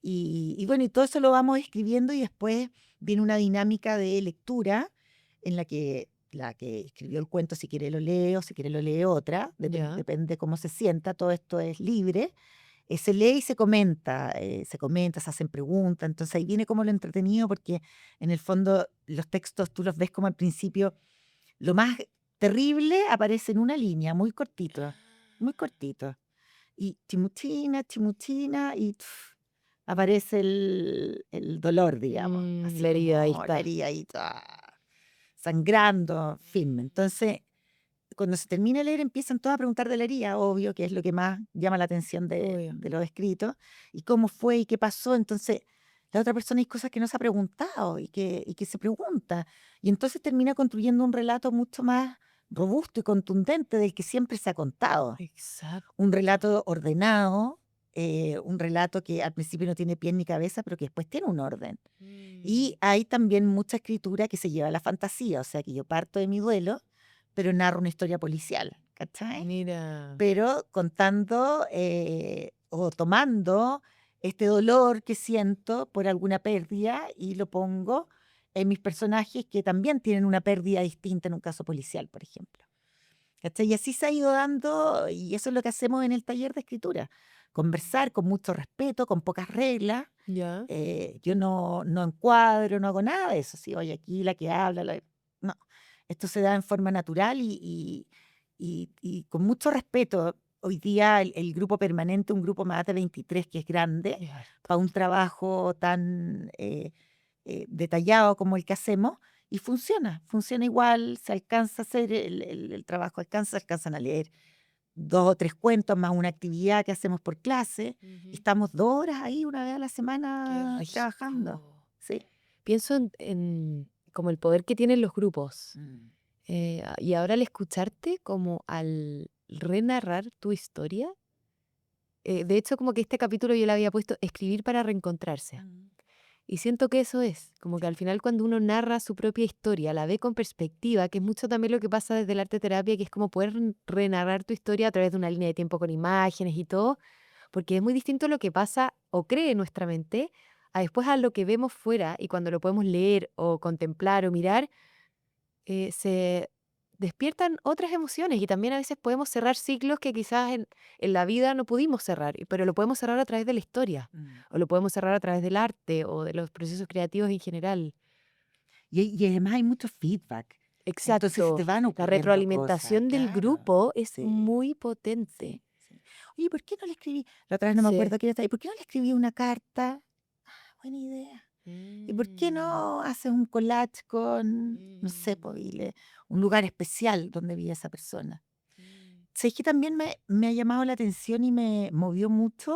Y bueno, y todo eso lo vamos escribiendo y después viene una dinámica de lectura en la que escribió el cuento, si quiere lo lee o si quiere lo lee otra, Ya. depende cómo se sienta, todo esto es libre. Se lee y se comenta, se hacen preguntas, entonces ahí viene como lo entretenido porque en el fondo los textos tú los ves como al principio, lo más terrible aparece en una línea, muy cortito. Y chimuchina, chimuchina, y aparece el dolor, digamos, así La herida ahí como la está. herida ahí sangrando, firme. Entonces, cuando se termina de leer, empiezan todos a preguntar de la herida, obvio, que es lo que más llama la atención de, Obvio. de los escritos, y cómo fue y qué pasó. Entonces, la otra persona hay cosas que no se ha preguntado y que se pregunta. Y entonces termina construyendo un relato mucho más robusto y contundente del que siempre se ha contado. Un Exacto. relato ordenado, un relato que al principio no tiene pie ni cabeza, pero que después tiene un orden. Mm, Y hay también mucha escritura que se lleva a la fantasía, o sea que yo parto de mi duelo, pero narro una historia policial, ¿cachai? mira. Pero contando, o tomando este dolor que siento por alguna pérdida y lo pongo en mis personajes que también tienen una pérdida distinta en un caso policial, por ejemplo. ¿Cachai? Y así se ha ido dando, y eso es lo que hacemos en el taller de escritura. Conversar con mucho respeto, con pocas reglas. Ya. Yo no encuadro, no hago nada de eso. Sí, oye, aquí la que habla, no. Esto se da en forma natural y con mucho respeto. Hoy día el grupo permanente, un grupo más de 23 que es grande, Es harto. para un trabajo tan detallado como el que hacemos, y funciona igual, se alcanza a hacer el trabajo, alcanzan a leer 2 o 3 cuentos más una actividad que hacemos por clase, y Ujú. estamos 2 horas ahí una vez a la Qué semana trabajando. rico. Sí. Pienso en como el poder que tienen los grupos. Mm, Y ahora al escucharte, como al renarrar tu historia, de hecho, como que este capítulo yo le había puesto escribir para reencontrarse. mm, Y siento que eso es, como que al final cuando uno narra su propia historia, la ve con perspectiva, que es mucho también lo que pasa desde el arte terapia, que es como poder renarrar tu historia a través de una línea de tiempo con imágenes y todo, porque es muy distinto lo que pasa o cree nuestra mente a después a lo que vemos fuera y cuando lo podemos leer o contemplar o mirar, se despiertan otras emociones y también a veces podemos cerrar ciclos que quizás en la vida no pudimos cerrar, pero lo podemos cerrar a través de la historia mm. o lo podemos cerrar a través del arte o de los procesos creativos en general. Y además hay mucho feedback, entonces se te Exacto. van La ocurriendo cosas, retroalimentación del claro. grupo es Sí, muy sí, potente. sí. Oye, ¿por qué no le escribí? La otra vez no me Sí. acuerdo quién estaba ahí. ¿Por qué no le escribí una carta? Buena idea. ¿Y por qué Mm, no haces un collage con, no sé, mm, po, un lugar especial donde vive esa persona? mm. Sabes que también me ha llamado la atención y me movió mucho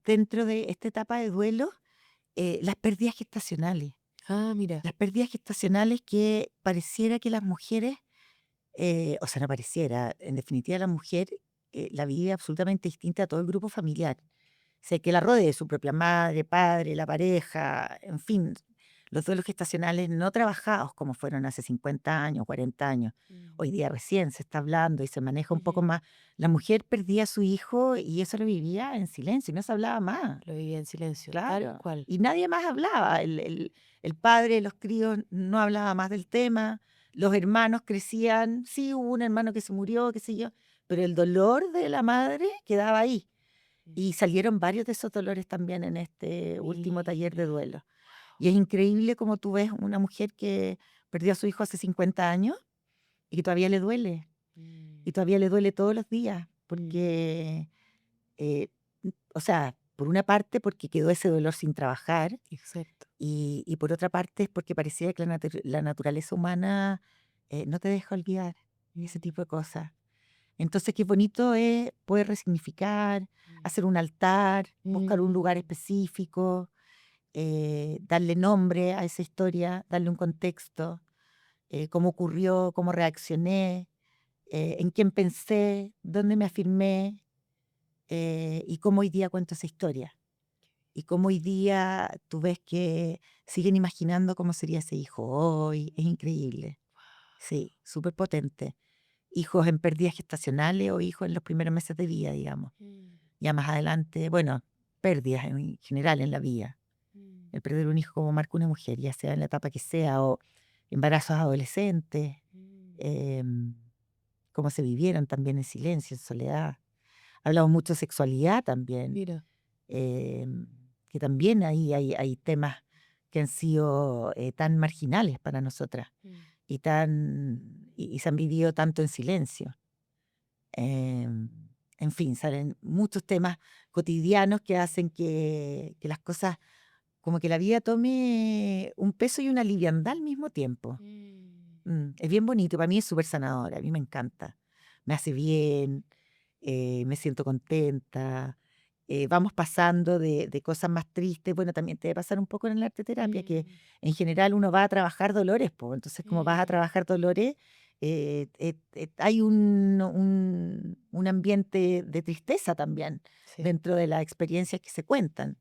dentro de esta etapa de duelo, las pérdidas gestacionales. Ah, mira. Las pérdidas gestacionales que pareciera que las mujeres, o sea, no pareciera, en definitiva la mujer la vive absolutamente distinta a todo el grupo familiar. Sé que la rodee su propia madre, padre, la pareja, en fin, los duelos gestacionales no trabajados como fueron hace 50 años, 40 años. Mm, Hoy día recién se está hablando y se maneja un poco ujú. más. La mujer perdía a su hijo y eso lo vivía en silencio y no se hablaba más. Lo vivía en silencio, tal Claro. cual. Y nadie más hablaba. El padre de los críos no hablaba más del tema. Los hermanos crecían. Sí, hubo un hermano que se murió, qué sé yo. Pero el dolor de la madre quedaba ahí. Mm. Y salieron varios de esos dolores también en este último taller de Mira. duelo. Y es increíble como tú ves una mujer que perdió a su hijo hace 50 años y que todavía le duele. Mm, Y todavía le duele todos los días. mm, Porque, o sea, por una parte porque quedó ese dolor sin trabajar exacto. y por otra parte es porque parecía que la naturaleza humana no te deja olvidar ese Mm, tipo de cosas. Entonces, qué bonito es poder resignificar, mm, hacer un altar, buscar un lugar mm. específico, darle nombre a esa historia, darle un contexto, cómo ocurrió, cómo reaccioné, en quién pensé, dónde me afirmé, y cómo hoy día cuento esa historia. Y cómo hoy día tú ves que siguen imaginando cómo sería ese hijo hoy. Es increíble. Sí, súper potente. Hijos en pérdidas gestacionales o hijos en los primeros meses de vida, digamos. Mm, Ya más adelante, bueno, pérdidas en general en la vida. mm, El perder un hijo como marca una mujer, ya sea en la etapa que sea, o embarazos adolescentes, mm. em, cómo se vivieron también en silencio, en soledad. Hablamos mucho de sexualidad también, Mira. em, que también ahí hay temas que han sido tan marginales para nosotras Mm, y se han vivido tanto en silencio. Em, en fin, salen muchos temas cotidianos que hacen que las cosas, como que la vida tome un peso y una liviandad al mismo tiempo. mm. Es bien bonito, para mí es súper sanador, a mí me encanta. Me hace bien, me siento contenta. Vamos pasando de cosas más tristes. Bueno, también te debe pasar un poco en la arte terapia, que Mm, en general uno va a trabajar dolores, pues. Entonces, como vas a mm. trabajar dolores, hay un ambiente de tristeza también Sí. dentro de las experiencias que se cuentan.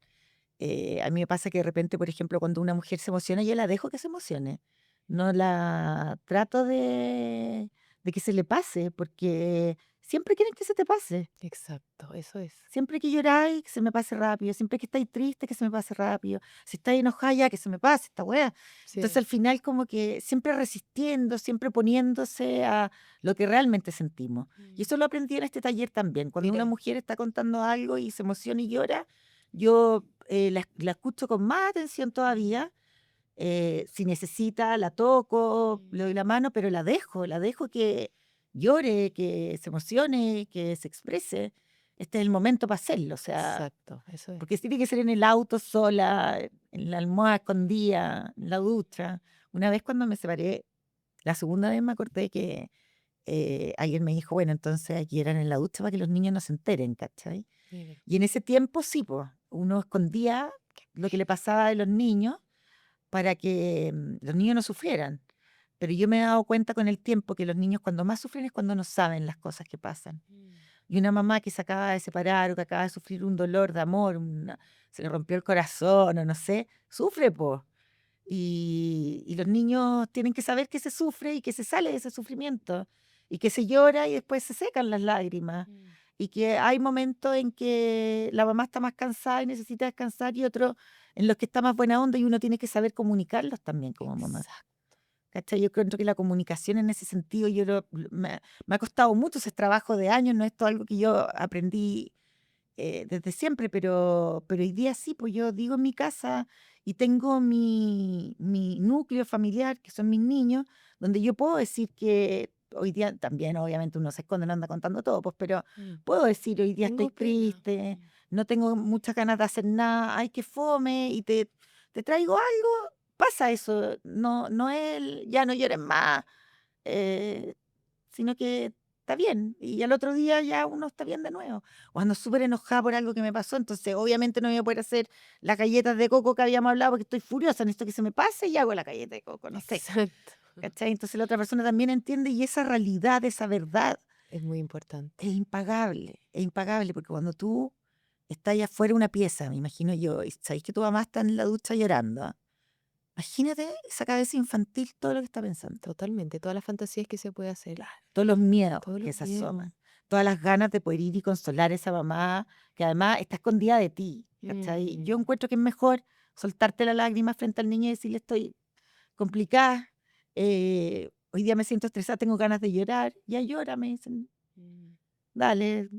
A mí me pasa que de repente, por ejemplo, cuando una mujer se emociona, yo la dejo que se emocione. No la trato de que se le pase, porque siempre quieren que se te pase. Exacto, eso es. Siempre que lloráis, que se me pase rápido. Siempre que estáis triste, que se me pase rápido. Si estáis enojada, ya que se me pase esta weá. Entonces Sí. al final como que siempre resistiendo, siempre poniéndose a lo que realmente sentimos. Y eso lo aprendí en este taller también. Cuando una Mira, mujer está contando algo y se emociona y llora, yo la escucho con más atención todavía. Si necesita, la toco, le doy la mano, pero la dejo que llore, que se emocione, que se exprese. Este es el momento para hacerlo, o sea, exacto, eso es. porque tiene que ser en el auto sola, en la almohada escondida, en la ducha. Una vez cuando me separé, la segunda vez me acordé que alguien me dijo, bueno, entonces aquí eran en la ducha para que los niños no se enteren, ¿cachai? Mira. Y en ese tiempo sí, pues, uno escondía lo que le pasaba a los niños para que los niños no sufrieran. Pero yo me he dado cuenta con el tiempo que los niños cuando más sufren es cuando no saben las cosas que pasan. Y una mamá que se acaba de separar o que acaba de sufrir un dolor de amor, se le rompió el corazón o no sé, sufre, pues. Y los niños tienen que saber que se sufre y que se sale de ese sufrimiento y que se llora y después se secan las lágrimas. Y que hay momentos en que la mamá está más cansada y necesita descansar y otros en los que está más buena onda y uno tiene que saber comunicarlos también como mamá. Exacto. ¿Cachai? Yo creo que la comunicación en ese sentido me ha costado mucho ese trabajo de años, no es todo algo que yo aprendí desde siempre, pero hoy día sí, pues yo digo en mi casa y tengo mi núcleo familiar, que son mis niños, donde yo puedo decir que hoy día también, obviamente, uno se esconde, no anda contando todo, pues, pero puedo decir, hoy día estoy Tengo pena. triste, no tengo muchas ganas de hacer nada, ay, que fome, y te traigo algo, pasa eso, no es, ya no llores más, eh, sino que está bien. Y al otro día ya uno está bien de nuevo. O ando súper enojada por algo que me pasó, entonces obviamente no voy a poder hacer las galletas de coco que habíamos hablado porque estoy furiosa, necesito que se me pase y hago la galleta de coco, no sé. Exacto. ¿Cachai? Entonces la otra persona también entiende y esa realidad, esa verdad Es muy importante. es impagable, porque cuando tú estás allá afuera de una pieza, me imagino yo, y sabéis que tu mamá está en la ducha llorando, ¿ah? Imagínate esa cabeza infantil, todo lo que está pensando. Totalmente. Todas las fantasías que se puede hacer. Claro, todos los miedos Todos que los se miedos. asoman, todas las ganas de poder ir y consolar a esa mamá que además está escondida de ti, ¿cachai? Yo Mm, encuentro que es mejor soltarte la lágrima frente al niño y decirle estoy complicada, hoy día me siento estresada, tengo ganas de llorar, ya llora, me dicen, mm, dale,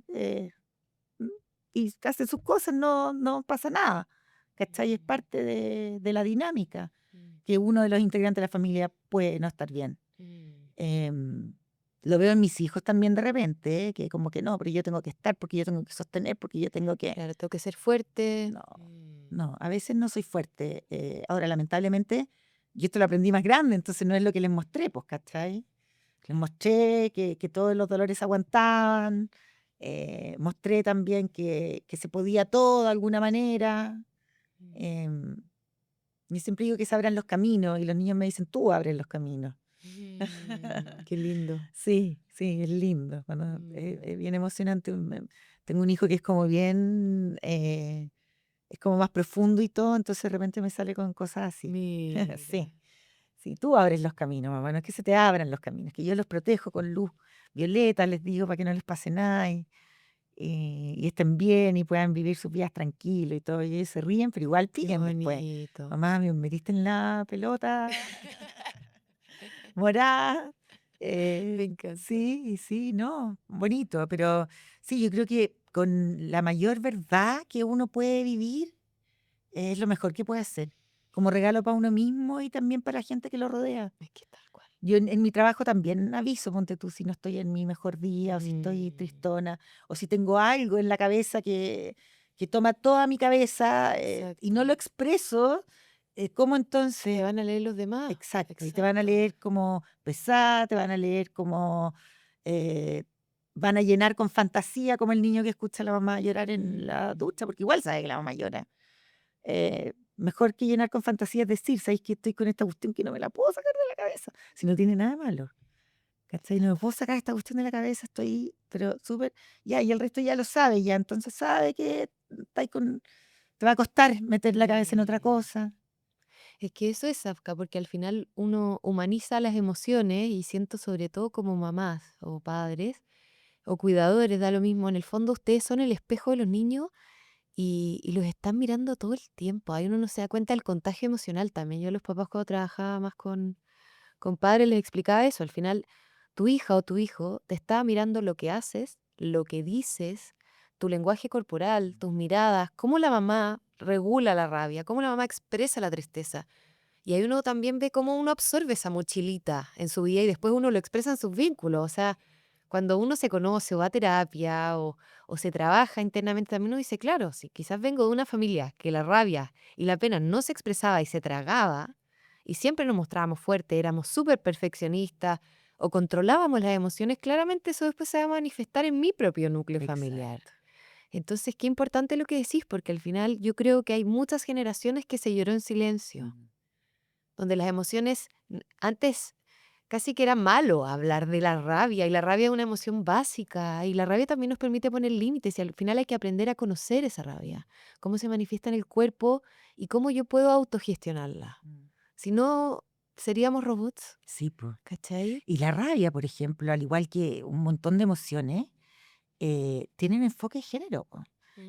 mm, y hace sus cosas, no pasa nada, ¿cachai? Es parte de la dinámica mm, que uno de los integrantes de la familia puede no estar bien. mm. Em, lo veo en mis hijos también de repente, que como que no, pero yo tengo que estar, porque yo tengo que sostener, porque yo tengo que... Claro, tengo que ser fuerte. No, no, a veces no soy fuerte. Ahora, lamentablemente, yo esto lo aprendí más grande, entonces no es lo que les mostré, pues, ¿cachai? Les mostré que todos los dolores se aguantaban, mostré también que se podía todo de alguna manera. em, yo siempre digo que se abran los caminos y los niños me dicen, tú abres los caminos. Qué lindo. Sí, sí, es lindo. Es bien emocionante. Tengo un hijo que es como bien, es como más profundo y todo, entonces de repente me sale con cosas así. Mira. Sí, sí, tú abres los caminos, mamá. No es que se te abran los caminos, que yo los protejo con luz violeta, les digo para que no les pase nada y estén bien y puedan vivir sus vidas tranquilos y todo. Y ellos se ríen, pero igual Qué piden después. bonito. Mamá, me metiste en la pelota morada. Me encanta. Sí, sí, no, bonito, pero sí, yo creo que con la mayor verdad que uno puede vivir es lo mejor que puede hacer, como regalo para uno mismo y también para la gente que lo rodea. Es que tal cual. Yo en mi trabajo también aviso, ponte tú, si no estoy en mi mejor día o si estoy Mm, tristona o si tengo algo en la cabeza que toma toda mi cabeza y exacto. no lo expreso, ¿cómo Te entonces? van a leer los demás. Exacto, y te van a Exacto. leer como pesada, te van a leer como, eh, van a llenar con fantasía, como el niño que escucha a la mamá llorar en la Mm, ducha, porque igual sabe que la mamá llora. Mejor que llenar con fantasía es decir, ¿sabéis que estoy con esta cuestión que no me la puedo sacar de la cabeza? Si no tiene nada de malo, ¿cachai? No me puedo sacar esta cuestión de la cabeza, estoy, pero súper, ya, y el resto ya lo sabe, ya, entonces sabe que estáis con, te va a costar meter la cabeza en otra mm. cosa. Es que eso es Afka, porque al final uno humaniza las emociones y siento sobre todo como mamás o padres o cuidadores, da lo mismo. En el fondo ustedes son el espejo de los niños y los están mirando todo el tiempo. Ahí uno no se da cuenta del contagio emocional también. Yo a los papás cuando trabajaba más con padres les explicaba eso. Al final, tu hija o tu hijo te está mirando lo que haces, lo que dices, tu lenguaje corporal, tus miradas, cómo la mamá regula la rabia, cómo la mamá expresa la tristeza. Y ahí uno también ve cómo uno absorbe esa mochilita en su vida y después uno lo expresa en sus vínculos. O sea, cuando uno se conoce o va a terapia o se trabaja internamente, también uno dice, claro, si quizás vengo de una familia que la rabia y la pena no se expresaba y se tragaba, y siempre nos mostrábamos fuertes, éramos súper perfeccionistas o controlábamos las emociones, claramente eso después se va a manifestar en mi propio núcleo familiar. Exacto. Entonces, qué importante lo que decís, porque al final yo creo que hay muchas generaciones que se lloró en silencio, Mm. donde las emociones antes casi que era malo hablar de la rabia, y la rabia es una emoción básica, y la rabia también nos permite poner límites, y al final hay que aprender a conocer esa rabia, cómo se manifiesta en el cuerpo y cómo yo puedo autogestionarla. Mm. Si no, seríamos robots, Sí, pues. ¿cachai? Y la rabia, por ejemplo, al igual que un montón de emociones, tienen enfoque de género, po.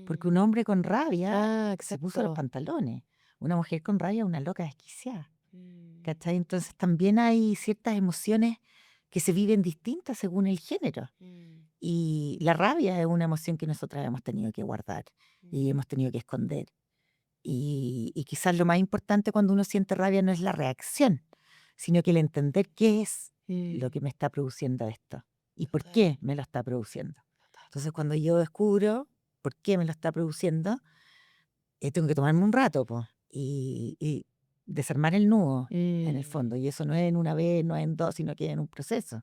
Porque un Mm. hombre con rabia Ah, se puso los exacto. pantalones. Una mujer con rabia es una loca desquiciada. Mm, ¿Cachai? Entonces también hay ciertas emociones que se viven distintas según el género. mm, Y la rabia es una emoción que nosotras hemos tenido que guardar y mm, hemos tenido que esconder. Y quizás lo más importante cuando uno siente rabia no es la reacción, sino que el entender qué es lo mm. que me está produciendo esto y por Total, qué me lo está produciendo. total. Entonces, cuando yo descubro por qué me lo está produciendo, tengo que tomarme un rato po, y desarmar el nudo en el Mm, fondo. Y eso no es en una vez, no es en dos, sino que es en un proceso.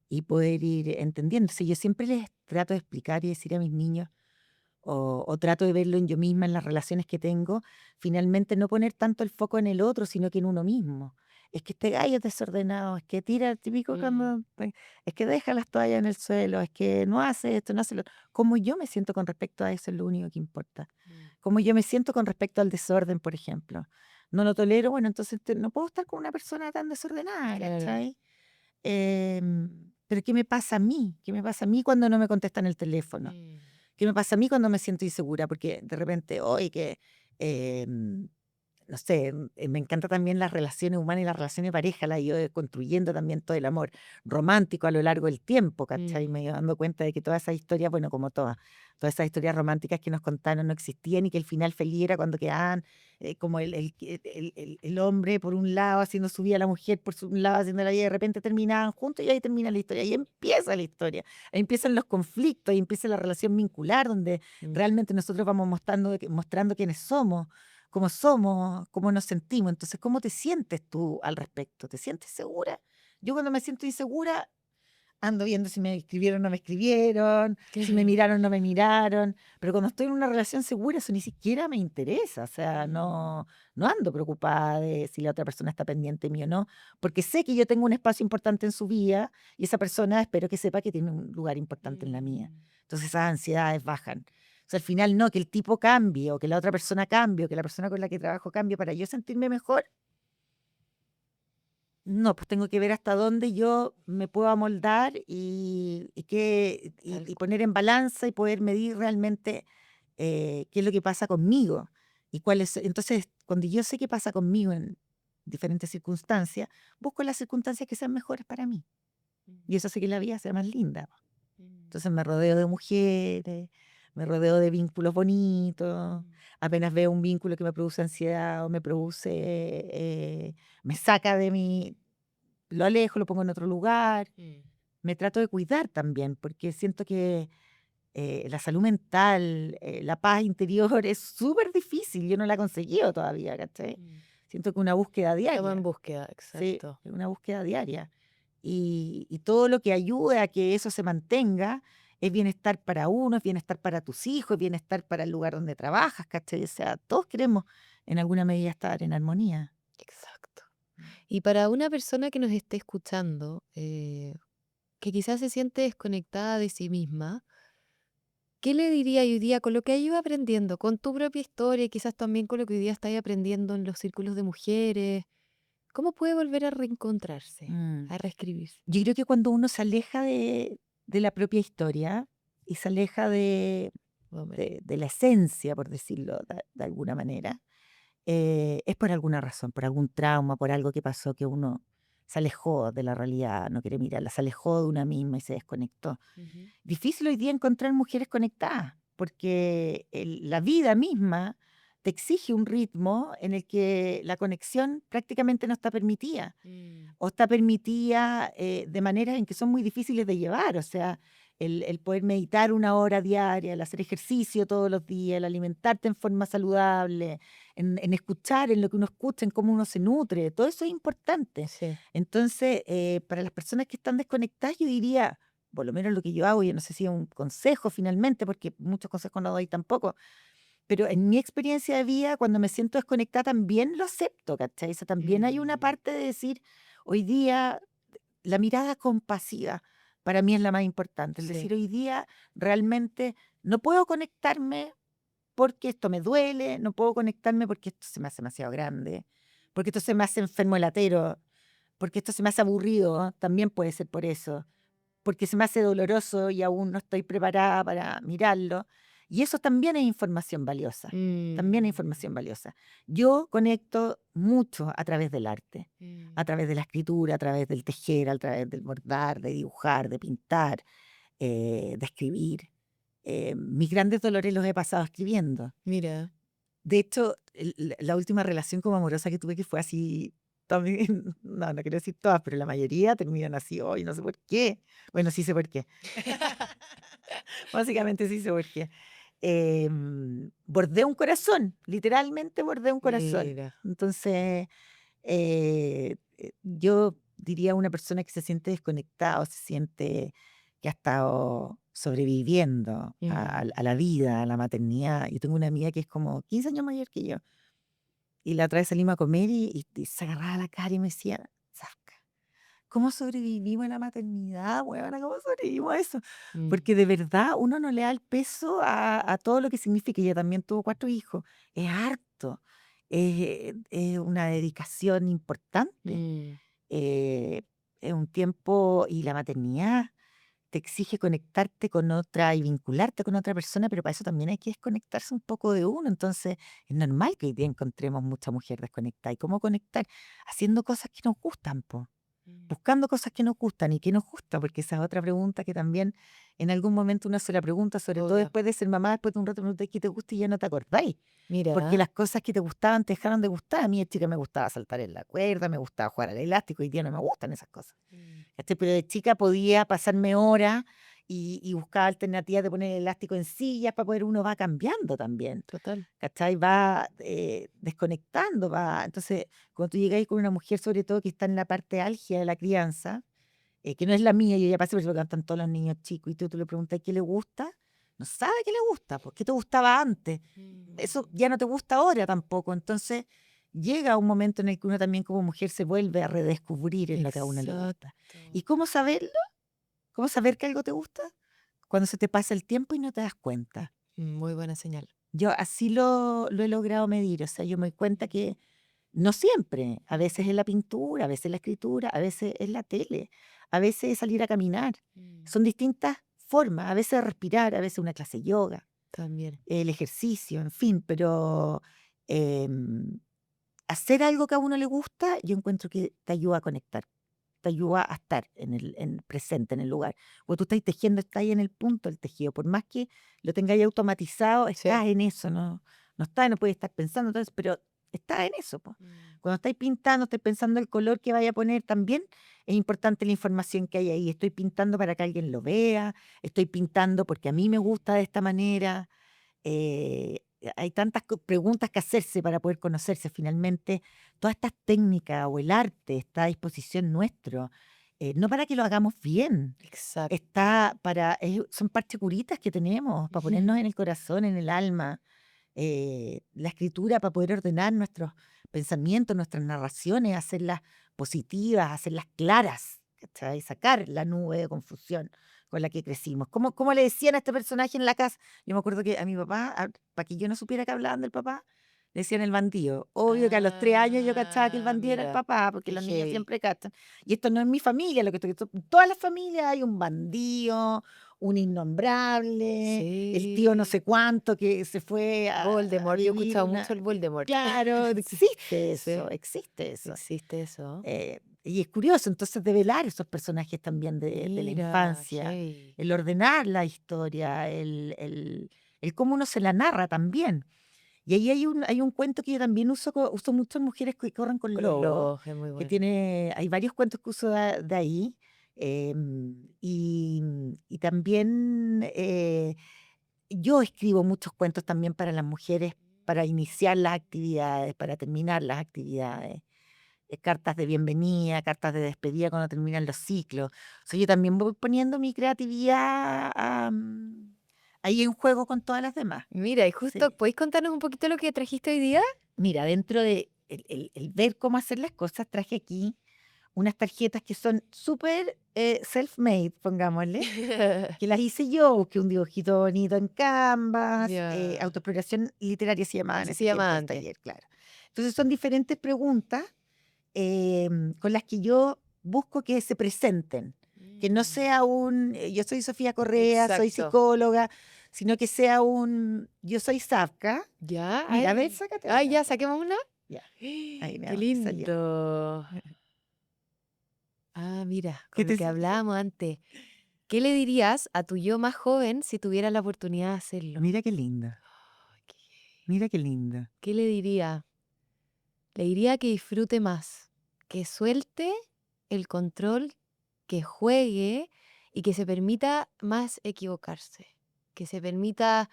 Y poder ir entendiendo. Si yo siempre les trato de explicar y decir a mis niños, o trato de verlo en yo misma, en las relaciones que tengo, finalmente no poner tanto el foco en el otro, sino que en uno mismo. Es que este gallo es desordenado, es que tira el típico mm, cuando, es que deja las toallas en el suelo, es que no hace esto, no hace lo otro. Cómo yo me siento con respecto a eso es lo único que importa. mm. Cómo yo me siento con respecto al desorden, por ejemplo. No lo tolero, bueno, entonces no puedo estar con una persona tan desordenada, Claro. ¿cachai? Pero ¿qué me pasa a mí? ¿Qué me pasa a mí cuando no me contestan el teléfono? Mm, ¿Qué me pasa a mí cuando me siento insegura? Porque de repente, hoy que, no sé, me encanta también las relaciones humanas y las relaciones de pareja, las he ido construyendo también todo el amor romántico a lo largo del tiempo, ¿cachai? Me he mm, ido dando cuenta de que todas esas historias, bueno, como todas esas historias románticas que nos contaron no existían y que el final feliz era cuando quedaban como el hombre por un lado haciendo su vida, la mujer por un lado haciendo la vida, y de repente terminaban juntos y ahí termina la historia, ahí empieza la historia. Ahí empiezan los conflictos, ahí empieza la relación vincular, donde mm, realmente nosotros vamos mostrando quiénes somos, cómo nos sentimos. Entonces, ¿cómo te sientes tú al respecto? ¿Te sientes segura? Yo cuando me siento insegura, ando viendo si me escribieron o no me escribieron, si me claro. miraron o no me miraron, pero cuando estoy en una relación segura, eso ni siquiera me interesa, o sea, Mm, no ando preocupada de si la otra persona está pendiente de mí o no, porque sé que yo tengo un espacio importante en su vida y esa persona espero que sepa que tiene un lugar importante en la mía. mm, Entonces esas ansiedades bajan. O sea, al final no, que el tipo cambie o que la otra persona cambie o que la persona con la que trabajo cambie para yo sentirme mejor. No, pues tengo que ver hasta dónde yo me puedo amoldar y tal poner en balanza y poder medir realmente qué es lo que pasa conmigo. Y cuáles, entonces, cuando yo sé qué pasa conmigo en diferentes circunstancias, busco las circunstancias que sean mejores para mí. Y eso hace que la vida sea más linda. mm, Entonces me rodeo de mujeres, me rodeo de vínculos bonitos. mm, Apenas veo un vínculo que me produce ansiedad o me saca de mi, lo alejo, lo pongo en otro lugar. mm, Me trato de cuidar también, porque siento que la salud mental, la paz interior es súper difícil. Yo no la he conseguido todavía, ¿cachai? mm. Siento que una búsqueda Estamos en diaria. búsqueda, Sí, exacto. es una búsqueda diaria. Y todo lo que ayude a que eso se mantenga es bienestar para uno, es bienestar para tus hijos, es bienestar para el lugar donde trabajas, ¿cachai? O sea, todos queremos en alguna medida estar en armonía. Exacto. Y para una persona que nos esté escuchando, que quizás se siente desconectada de sí misma, ¿qué le diría hoy día con lo que ha ido aprendiendo, con tu propia historia y quizás también con lo que hoy día está aprendiendo en los círculos de mujeres? ¿Cómo puede volver a reencontrarse, Mm. a reescribir? Yo creo que cuando uno se aleja de la propia historia y se aleja de la esencia, por decirlo de alguna manera, es por alguna razón, por algún trauma, por algo que pasó que uno se alejó de la realidad, no quiere mirarla, se alejó de una misma y se desconectó. Ujú. Difícil hoy día encontrar mujeres conectadas, porque la vida misma te exige un ritmo en el que la conexión prácticamente no está permitida Mm. o está permitida de maneras en que son muy difíciles de llevar. O sea, el poder meditar 1 hora diaria, el hacer ejercicio todos los días, el alimentarte en forma saludable, en escuchar, en lo que uno escucha, en cómo uno se nutre, todo eso es importante. Sí. Entonces, para las personas que están desconectadas, yo diría, por lo menos lo que yo hago, yo no sé si es un consejo finalmente, porque muchos consejos no doy tampoco, pero en mi experiencia de vida, cuando me siento desconectada, también lo acepto, ¿cachai? O sea, también hay una Mm. parte de decir, hoy día, la mirada compasiva para mí es la más importante. Es Sí. decir, hoy día realmente no puedo conectarme porque esto me duele, no puedo conectarme porque esto se me hace demasiado grande, porque esto se me hace enfermo el latero, porque esto se me hace aburrido, también puede ser por eso, porque se me hace doloroso y aún no estoy preparada para mirarlo. Y eso también es información valiosa, también es Mm. información valiosa. Yo conecto mucho a través del arte, a Mm. través de la escritura, a través del tejer, a través del bordar, de dibujar, de pintar, de escribir. Mis grandes dolores los he pasado escribiendo. Mira. De hecho, la última relación como amorosa que tuve que fue así, también, no, no quiero decir todas, pero la mayoría terminan así, hoy no sé por qué. Bueno, sí sé por qué. Básicamente sí sé por qué. Bordé un corazón, literalmente bordé un corazón. Mira. Entonces, yo diría una persona que se siente desconectada o se siente que ha estado sobreviviendo a la Mm. vida, a la maternidad. Yo tengo una amiga que es como 15 años mayor que yo. Y la otra vez salimos a comer y se agarraba la cara y me decía, "Safka, ¿cómo sobrevivimos a la maternidad, huevona? ¿Cómo sobrevivimos a eso?" Mm. Porque de verdad uno no le da el peso a todo lo que significa. Ella también tuvo 4 hijos. Es harto. Es una dedicación importante. Mm. eh, es un tiempo y la maternidad te exige conectarte con otra y vincularte con otra persona, pero para eso también hay que desconectarse un poco de uno. Entonces, es normal que hoy día encontremos mucha mujer desconectada. ¿Y cómo conectar? Haciendo cosas que nos gustan, po. Mm. Buscando cosas que nos gustan y que nos gusta, porque esa es otra pregunta que también en algún momento uno se la pregunta, sobre todo Obvio. después de ser mamá, después de un rato preguntáis qué te gusta y ya no te acordáis. Porque Mira. las cosas que te gustaban te dejaron de gustar. A mí de chica me gustaba saltar en la cuerda, me gustaba jugar al elástico, hoy día no me gustan esas cosas. Mm. ¿Cachai? Pero de chica podía pasarme horas y buscaba alternativas de poner el elástico en sillas para poder uno va cambiando también. Total. ¿Cachai? Va desconectando, va. Entonces, cuando tú llegáis con una mujer, sobre todo que está en la parte álgida de la crianza, que no es la mía, yo ya pasé por eso lo cantan todos los niños chicos, y tú le preguntas qué le gusta, no sabe qué le gusta, pues, qué te gustaba antes. Eso Mm. ya no te gusta ahora tampoco. Entonces, llega un momento en el que uno también como mujer se vuelve a redescubrir en lo que a uno le gusta. ¿Y Exacto. cómo saberlo? ¿Cómo saber que algo te gusta? Cuando se te pasa el tiempo y no te das cuenta. Muy buena señal. Yo así lo he logrado medir. O sea, yo me doy cuenta que no siempre, a veces es la pintura, a veces es la escritura, a veces es la tele, a veces es salir a caminar. Mm. Son distintas formas, a veces respirar, a veces una clase de yoga, También. el ejercicio, en fin, pero em, hacer algo que a uno le gusta, yo encuentro que te ayuda a conectar, te ayuda a estar en el presente, en el lugar. Cuando tú estás tejiendo, estás ahí en el punto del tejido, por más que lo tengáis automatizado, Sí. estás en eso, no estás, no puedes estar pensando, entonces, pero estás en eso, po. Mm. Cuando estáis pintando, estáis pensando el color que vaya a poner también, es importante la información que hay ahí. Estoy pintando para que alguien lo vea, estoy pintando porque a mí me gusta de esta manera. Hay tantas preguntas que hacerse para poder conocerse. Finalmente, todas estas técnicas o el arte está a disposición nuestro, no para que lo hagamos bien, Exacto. está para, son parchecuritas que tenemos para ponernos en el corazón, en el alma. La escritura para poder ordenar nuestros pensamientos, nuestras narraciones, hacerlas positivas, hacerlas claras, ¿cachai? Sacar la nube de confusión con la que crecimos. ¿Cómo le decían a este personaje en la casa? Yo me acuerdo que a mi papá, para que yo no supiera que hablaban del papá, Le decían el bandido. Obvio que a los 3 años yo cachaba que el Ah, bandido era el mira, papá, porque qué los niños heavy. siempre cachan. Y esto no es mi familia, lo que estoy, en todas las familias hay un bandido, un innombrable, el tío no Sí. sé cuánto que se fue a Voldemort, yo he vivir escuchado una... mucho el Voldemort. Claro, Sí, existe eso, sí, existe eso. existe eso. Y es curioso, entonces, develar esos personajes también de la Mira, infancia, heavy. el ordenar la historia, el cómo uno se la narra también. Y ahí hay un cuento que yo también uso mucho en Mujeres que corren con Con los lobos, lobos, es muy que bueno. hay varios cuentos que uso de ahí. Y también yo escribo muchos cuentos también para las mujeres, para iniciar las actividades, para terminar las actividades, cartas de bienvenida, cartas de despedida cuando terminan los ciclos. O sea, yo también voy poniendo mi creatividad ahí en juego con todas las demás. Mira, y justo, Sí. ¿podéis contarnos un poquito lo que trajiste hoy día? Mira, dentro de el ver cómo hacer las cosas, traje aquí unas tarjetas que son súper self-made, pongámosle, que las hice yo, busqué un dibujito bonito en Canvas, Ya, autoexploración literaria se llamaba en así se ese llama tiempo el antes. taller, claro. Entonces son diferentes preguntas con las que yo busco que se presenten, que no Mm, sea yo soy Sofía Correa, soy exacto. psicóloga, sino que sea yo soy Safka. Ya, Mira, a ver, ay, sácate ay, una. ya, saquemos una. Ya, ahí Qué veamos qué salió. lindo. Ah, mira, ¿Qué con lo te que salió? hablábamos antes. ¿Qué le dirías a tu yo más joven si tuviera la oportunidad de hacerlo? Mira qué linda, Ay, mira qué linda. ¿qué le diría? Le diría que disfrute más, que suelte el control, que juegue y que se permita más equivocarse, que se permita,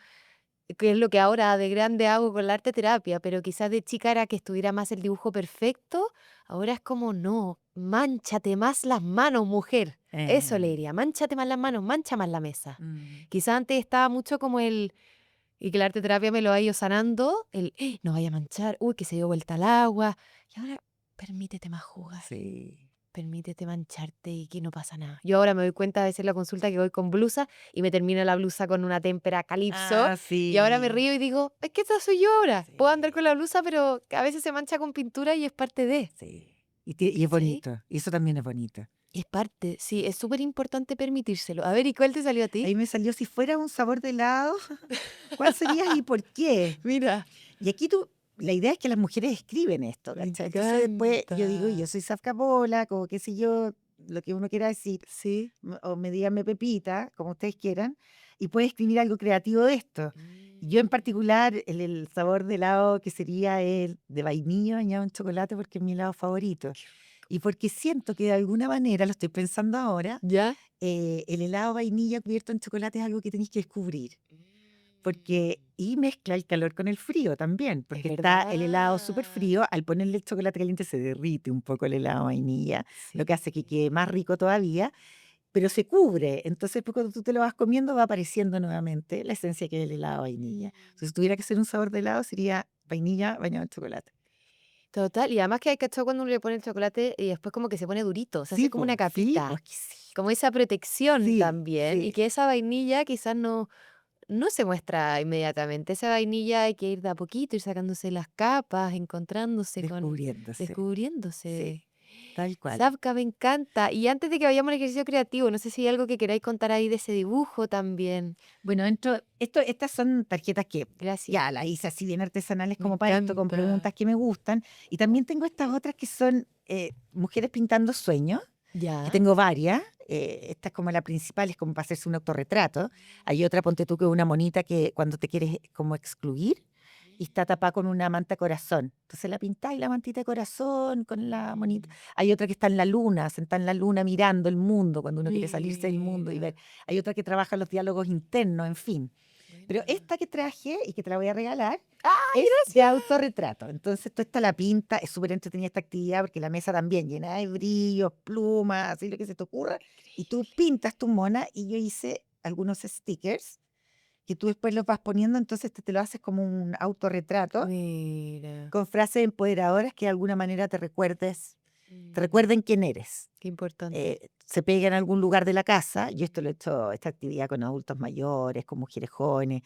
que es lo que ahora de grande hago con la arte terapia, pero quizás de chica era que estuviera más el dibujo perfecto, ahora es como no, mánchate más las manos, mujer. Eso le Eh, diría, mánchate más las manos, mancha más la mesa. mm, Quizás antes estaba mucho como y que la arte terapia me lo ha ido sanando, no vaya a manchar, uy, que se dio vuelta al agua. Y ahora permítete más jugar, sí. permítete mancharte y que no pasa nada. Yo ahora me doy cuenta a veces en la consulta que voy con blusa y me termino la blusa con una témpera calipso. Ah, Y ahora me sí. río y digo, es que esta soy yo ahora. Puedo andar Sí, con la blusa, pero a veces se mancha con pintura y es parte de. sí. Y es ¿Cachai? bonito, y eso también es bonito. Es parte, sí, es súper importante permitírselo. A ver, ¿y cuál te salió a ti? Ahí me salió, si fuera un sabor de helado, ¿cuál sería y por qué? Mira, Y aquí la idea es que las mujeres escriben esto, me ¿cachai? Entonces después yo digo, yo encanta. soy Safka Pola, como qué sé yo, lo que uno quiera decir, Sí. o me díganme Pepita, como ustedes quieran, y puede escribir algo creativo de esto. Y yo en particular, el sabor de helado que sería el de vainilla bañado en chocolate, porque es mi helado favorito. Y porque siento que de alguna manera, lo estoy pensando ahora, ¿Ya? el helado vainilla cubierto en chocolate es algo que tenéis que descubrir. Y mezcla el calor con el frío también, Es porque está el helado súper verdad. frío, al ponerle el chocolate caliente se derrite un poco el helado vainilla, lo que hace que quede más Sí. rico todavía, pero se cubre. Entonces, pues, cuando tú te lo vas comiendo, va apareciendo nuevamente la esencia que es el helado vainilla. Entonces, si tuviera que ser un sabor de helado, sería vainilla bañado en chocolate. Total, y además que hay cachado cuando uno le pone el chocolate y después como que se pone durito, se hace como una Sí, capita, pues que sí. como esa protección Sí, también, y sí. que esa vainilla quizás no se muestra inmediatamente. Esa vainilla hay que ir de a poquito, ir sacándose las capas, encontrándose Descubriéndose. descubriéndose. Sí, tal cual. Sabka, me encanta. Y antes de que vayamos al ejercicio creativo, no sé si hay algo que queráis contar ahí de ese dibujo también. Bueno, estas son tarjetas que Gracias. ya las hice así bien artesanales Me como para esto, con encanta. preguntas que me gustan. Y también tengo estas otras que son mujeres pintando sueños, que Ya. tengo varias. Esta es como la principal, es como para hacerse un autorretrato. Hay otra, ponte tú, que es una monita que cuando te quieres como excluir y está tapada con una manta corazón. Entonces la pintáis la mantita de corazón con la monita. Hay otra que está en la luna, sentada en la luna mirando el mundo cuando uno quiere salirse del mundo y ver. Mira. Hay otra que trabaja los diálogos internos, en fin. Pero Buena. esta que traje y que te la voy a regalar ¡Ay, es de gracias! autorretrato. Entonces, tú esta la pinta, es súper entretenida esta actividad porque la mesa también llena de brillos, plumas, así lo que se te ocurra. Y tú Increíble. pintas tu mona y yo hice algunos stickers que tú después los vas poniendo, entonces te lo haces como un autorretrato Mira. con frases empoderadoras que de alguna manera te Mm, recuerden quién eres. qué importante. Se pega en algún lugar de la casa, yo esto lo he hecho, esta actividad con adultos mayores, con mujeres jóvenes,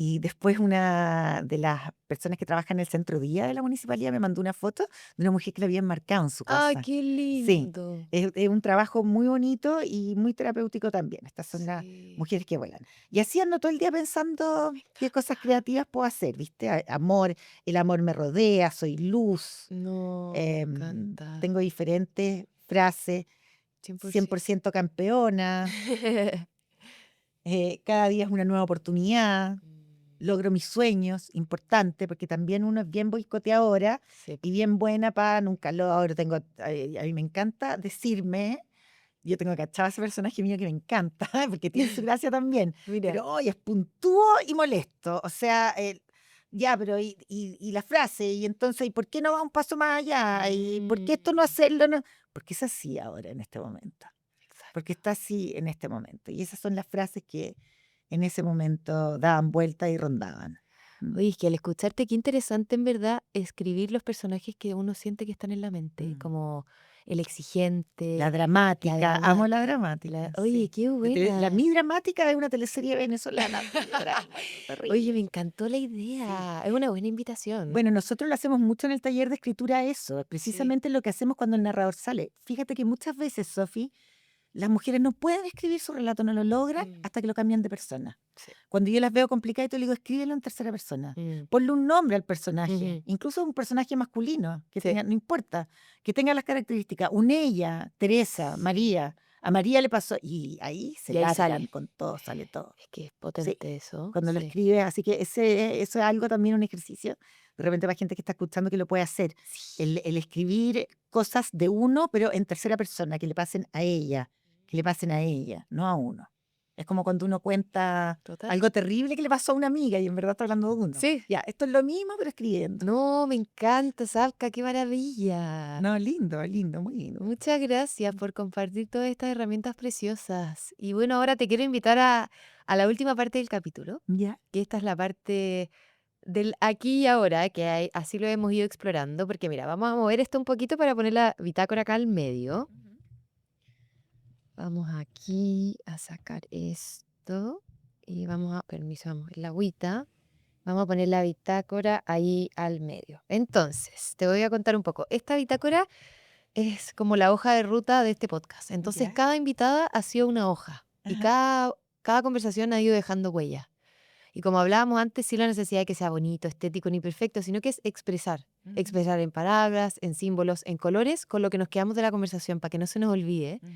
Y después una de las personas que trabaja en el centro día de la municipalidad me mandó una foto de una mujer que la había enmarcado en su ¡Ay, casa. qué Sí, lindo! es un trabajo muy bonito y muy terapéutico también. Estas son las Sí, mujeres que vuelan. Y así ando todo el día pensando me qué cosas encanta. creativas puedo hacer, ¿viste? Amor, el amor me rodea, soy luz. No, me encanta. Tengo diferentes frases, 100%. 100% campeona, cada día es una nueva oportunidad, Mm, logro mis sueños, importante, porque también uno es bien boicoteadora sí, y bien buena para nunca logro. A mí me encanta decirme, yo tengo cachado a ese personaje mío que me encanta, porque tiene su gracia también, mira. pero hoy es puntúo y molesto. O sea, ya, pero y la frase, y entonces, ¿y por qué no va un paso más allá? ¿Y por qué esto no Mm, hacerlo? No? Porque es así ahora, en este momento. Porque exacto. está así en este momento. Y esas son las frases que en ese momento daban vuelta y rondaban. Mm, Oye, es que al escucharte, qué interesante en verdad escribir los personajes que uno siente que están en la mente, mm. como el La exigente, la dramática, amo la dramática. dramática, Oye, sí. qué Mi buena. dramática es una teleserie venezolana, así de drama, Oye, me terrible. encantó la Sí. idea. Es una buena invitación. Bueno, nosotros lo hacemos mucho en el taller de escritura eso, Sí. precisamente lo que hacemos cuando el narrador sale. Fíjate que muchas veces, Sofi, las mujeres no pueden escribir su relato, no lo logran Mm, hasta que lo cambian de persona. sí. Cuando yo las veo complicadas, yo le digo, escríbelo en tercera persona. Mm, Ponle un nombre al personaje, ujú, incluso un personaje masculino, que sí. tenga, no importa, que tenga las características. Un ella, Teresa, Sí. María. A María le pasó, y ahí se Y ahí largan sale. con todo, sale todo. Es que es Sí, potente eso. cuando lo Sí. escribes, así que eso es algo también, un ejercicio, de repente para gente que está escuchando que lo puede hacer, Sí. el escribir cosas de uno, pero en tercera persona, que le pasen a ella, que le pasen a ella, no a uno. Es como cuando uno cuenta Total. algo terrible que le pasó a una amiga y en verdad está hablando de uno. Sí. Ya, esto es lo mismo, pero escribiendo. No, me encanta, Sabka, qué maravilla. No, lindo, lindo, muy lindo. Muchas gracias por compartir todas estas herramientas preciosas. Y bueno, ahora te quiero invitar a la última parte del capítulo, Ya. que esta es la parte del aquí y ahora, que así lo hemos ido explorando, porque mira, vamos a mover esto un poquito para poner la bitácora acá al medio. Ujú. Vamos aquí a sacar esto y vamos a, permiso, vamos a mover la agüita. Vamos a poner la bitácora ahí al medio. Entonces, te voy a contar un poco. Esta bitácora es como la hoja de ruta de este podcast. Entonces, Ya. cada invitada ha sido una hoja y Ajá. cada conversación ha ido dejando huella. Y como hablábamos antes, sin la necesidad de que sea bonito, estético ni perfecto, sino que es expresar. Ujú, Expresar en palabras, en símbolos, en colores, con lo que nos quedamos de la conversación para que no se nos olvide. ujú.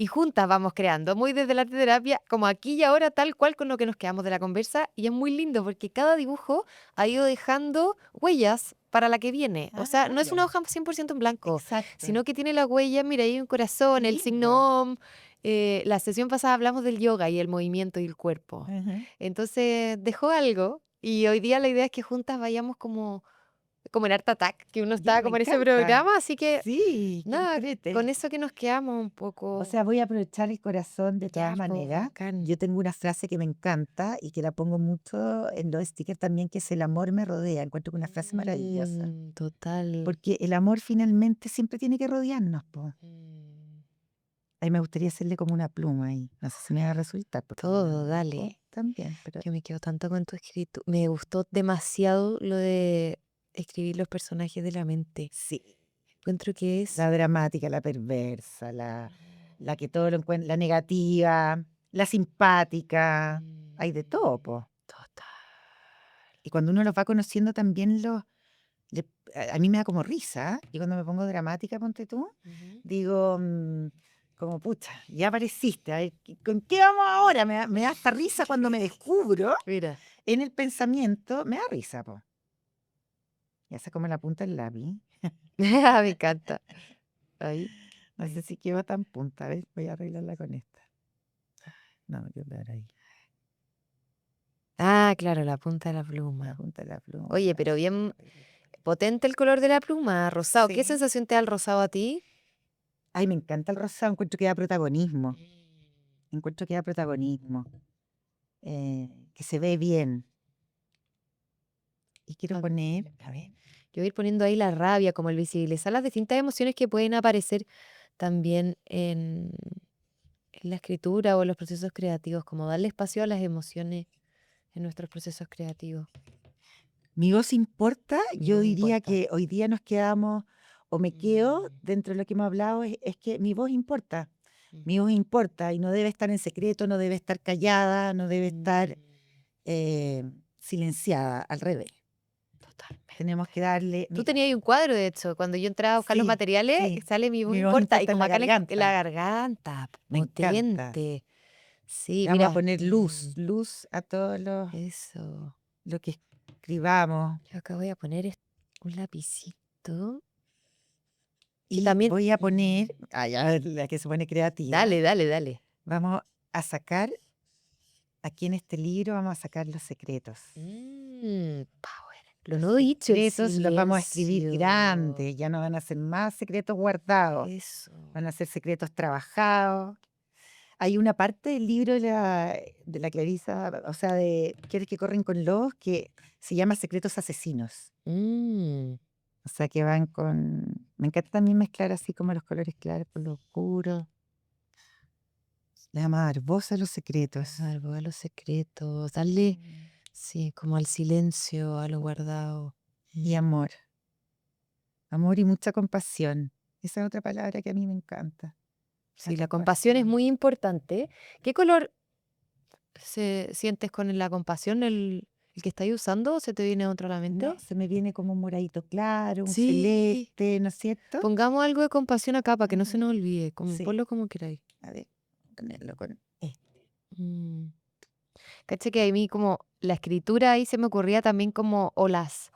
Y juntas vamos creando, muy desde la terapia, como aquí y ahora, tal cual con lo que nos quedamos de la conversa. Y es muy lindo porque cada dibujo ha ido dejando huellas para la que viene. O sea, Ah, no es una ya. hoja 100% en blanco, Exacto. sino que tiene la huella, mira, hay un Qué corazón, el lindo. signo Om. La sesión pasada hablamos del yoga y el movimiento y el cuerpo. Ajá. Entonces, dejó algo. Y hoy día la idea es que juntas vayamos como en Art Attack, que uno Ya, estaba me como en ese encanta. programa. Así que, Sí, qué nada, entrete. con eso que nos quedamos un O poco. sea, voy a aprovechar el corazón de todas Ya, pues, maneras. bacán. Yo tengo una frase que me encanta y que la pongo mucho en los stickers también, que es el amor me rodea. Encuentro que una frase maravillosa. Total. Porque el amor finalmente siempre tiene que rodearnos, po. Mm, Ahí me gustaría hacerle como una pluma ahí. No sé si me va a resultar, porque como la todo, dibujo dale. también, pero Yo me quedo tanto con tu escrito. Me gustó demasiado lo de escribir los personajes de la mente. sí. Encuentro que es. La dramática, la perversa, la que todo lo encuentra, la negativa, la simpática. Hay de todo, Mm, po. total. Y cuando uno los va conociendo también le a mí me da como risa, y cuando me pongo dramática, ponte tú, Ujú. digo, como pucha, ya apareciste, a ver, ¿con qué vamos ahora? Me da hasta risa cuando me descubro Mira. en el pensamiento, me da risa, po. Y esa como la punta del lápiz. Me encanta. Ahí. No sé si quedó tan punta, a ver, voy a arreglarla con esta. No, yo peor ahí, Ah, claro, la punta de la la pluma. punta de la pluma, Oye, pero así, bien arreglé. potente el color de la pluma, rosado. ¿Qué Sí. sensación te da el rosado a ti? Ay, me encanta el rosado, encuentro que da protagonismo, Mm. encuentro que da protagonismo, que se ve bien. Y quiero poner, Totalmente. a ver, Yo voy a ir poniendo ahí la rabia, como el visibilizar las distintas emociones que pueden aparecer también en la escritura o en los procesos creativos, como darle espacio a las emociones en nuestros procesos creativos? Mi voz importa, Mi yo voz diría importa. que hoy día nos quedamos, o me quedo Mm, dentro de lo que hemos hablado, es que mi voz importa. mm, Mi voz importa y no debe estar en secreto, no debe estar callada, no debe estar mm. eh, silenciada, al revés. Tenemos Totalmente. que darle, Tú mira, tenías ahí un cuadro, de hecho, cuando yo entraba a buscar los sí, materiales, sí, sale mi voz mi voz importa, y importa en como la acá en la garganta, garganta, me encanta. potente. Sí, Le vamos a mira, poner luz a todo eso. lo que escribamos. Yo acá voy a poner un lapicito. Y Y también, voy a poner, ya la que se pone creativa, dale, dale, dale. vamos a sacar, aquí en este libro vamos a sacar los secretos. Power. Lo Los no dicho, el secretos los vamos a escribir silencio. grandes, ya no van a ser más secretos guardados, Eso. van a ser secretos trabajados. Hay una parte del libro de la Clarisa, o sea, de Quieres que corren con lobos, que se llama Secretos Asesinos. Mm, O sea, que van con... Me encanta también mezclar así como los colores claros con los oscuros. Le vamos a dar voz a los secretos. algo a los secretos. Darle, sí, como al silencio, a lo guardado. Y amor. Amor y mucha compasión. Esa es otra palabra que a mí me encanta. La Sí, la compasión es compasión. muy importante. ¿Qué color sientes con la compasión, el que estáis usando, o se te viene otro a la No, mente? se me viene como un moradito claro, un Sí, celeste, ¿no es cierto? pongamos algo de compasión acá para que no se Ujú. nos olvide, como, Sí. ponlo como queráis. A ver, ponerlo con este. Mm. Caché que a mí como la escritura ahí se me ocurría también como olas.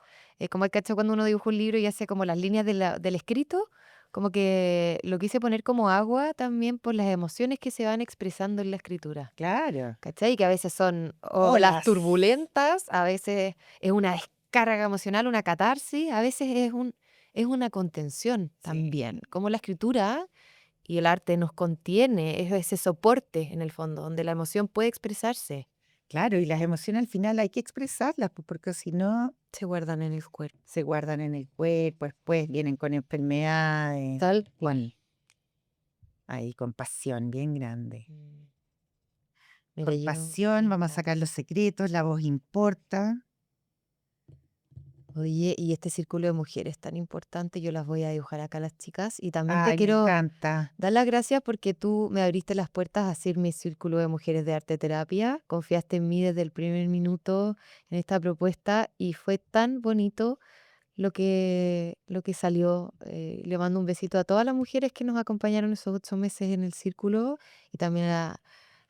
Como el cacho cuando uno dibuja un libro y hace como las líneas del escrito, como que lo quise poner como agua también por las emociones que se van expresando en la escritura. Claro. ¿Cachai? Que a veces son olas Olas. turbulentas, a veces es una descarga emocional, una catarsis, a veces es una contención Sí. también. Como la escritura y el arte nos contiene, es ese soporte en el fondo, donde la emoción puede expresarse. Claro, y las emociones al final hay que expresarlas, pues, porque si no Se guardan en el cuerpo. se guardan en el cuerpo, después vienen con enfermedades. Tal cual. Ahí, compasión bien grande. Mm. Mira, yo Compasión, me vamos a sacar encanta. los secretos, la voz importa. Oye, y este círculo de mujeres tan importante, yo las voy a dibujar acá a las chicas. Y también te Ay, me quiero encanta. dar las gracias porque tú me abriste las puertas a hacer mi círculo de mujeres de arte terapia. Confiaste en mí desde el primer minuto en esta propuesta y fue tan bonito lo que salió. Le mando un besito a todas las mujeres que nos acompañaron esos 8 meses en el círculo y también a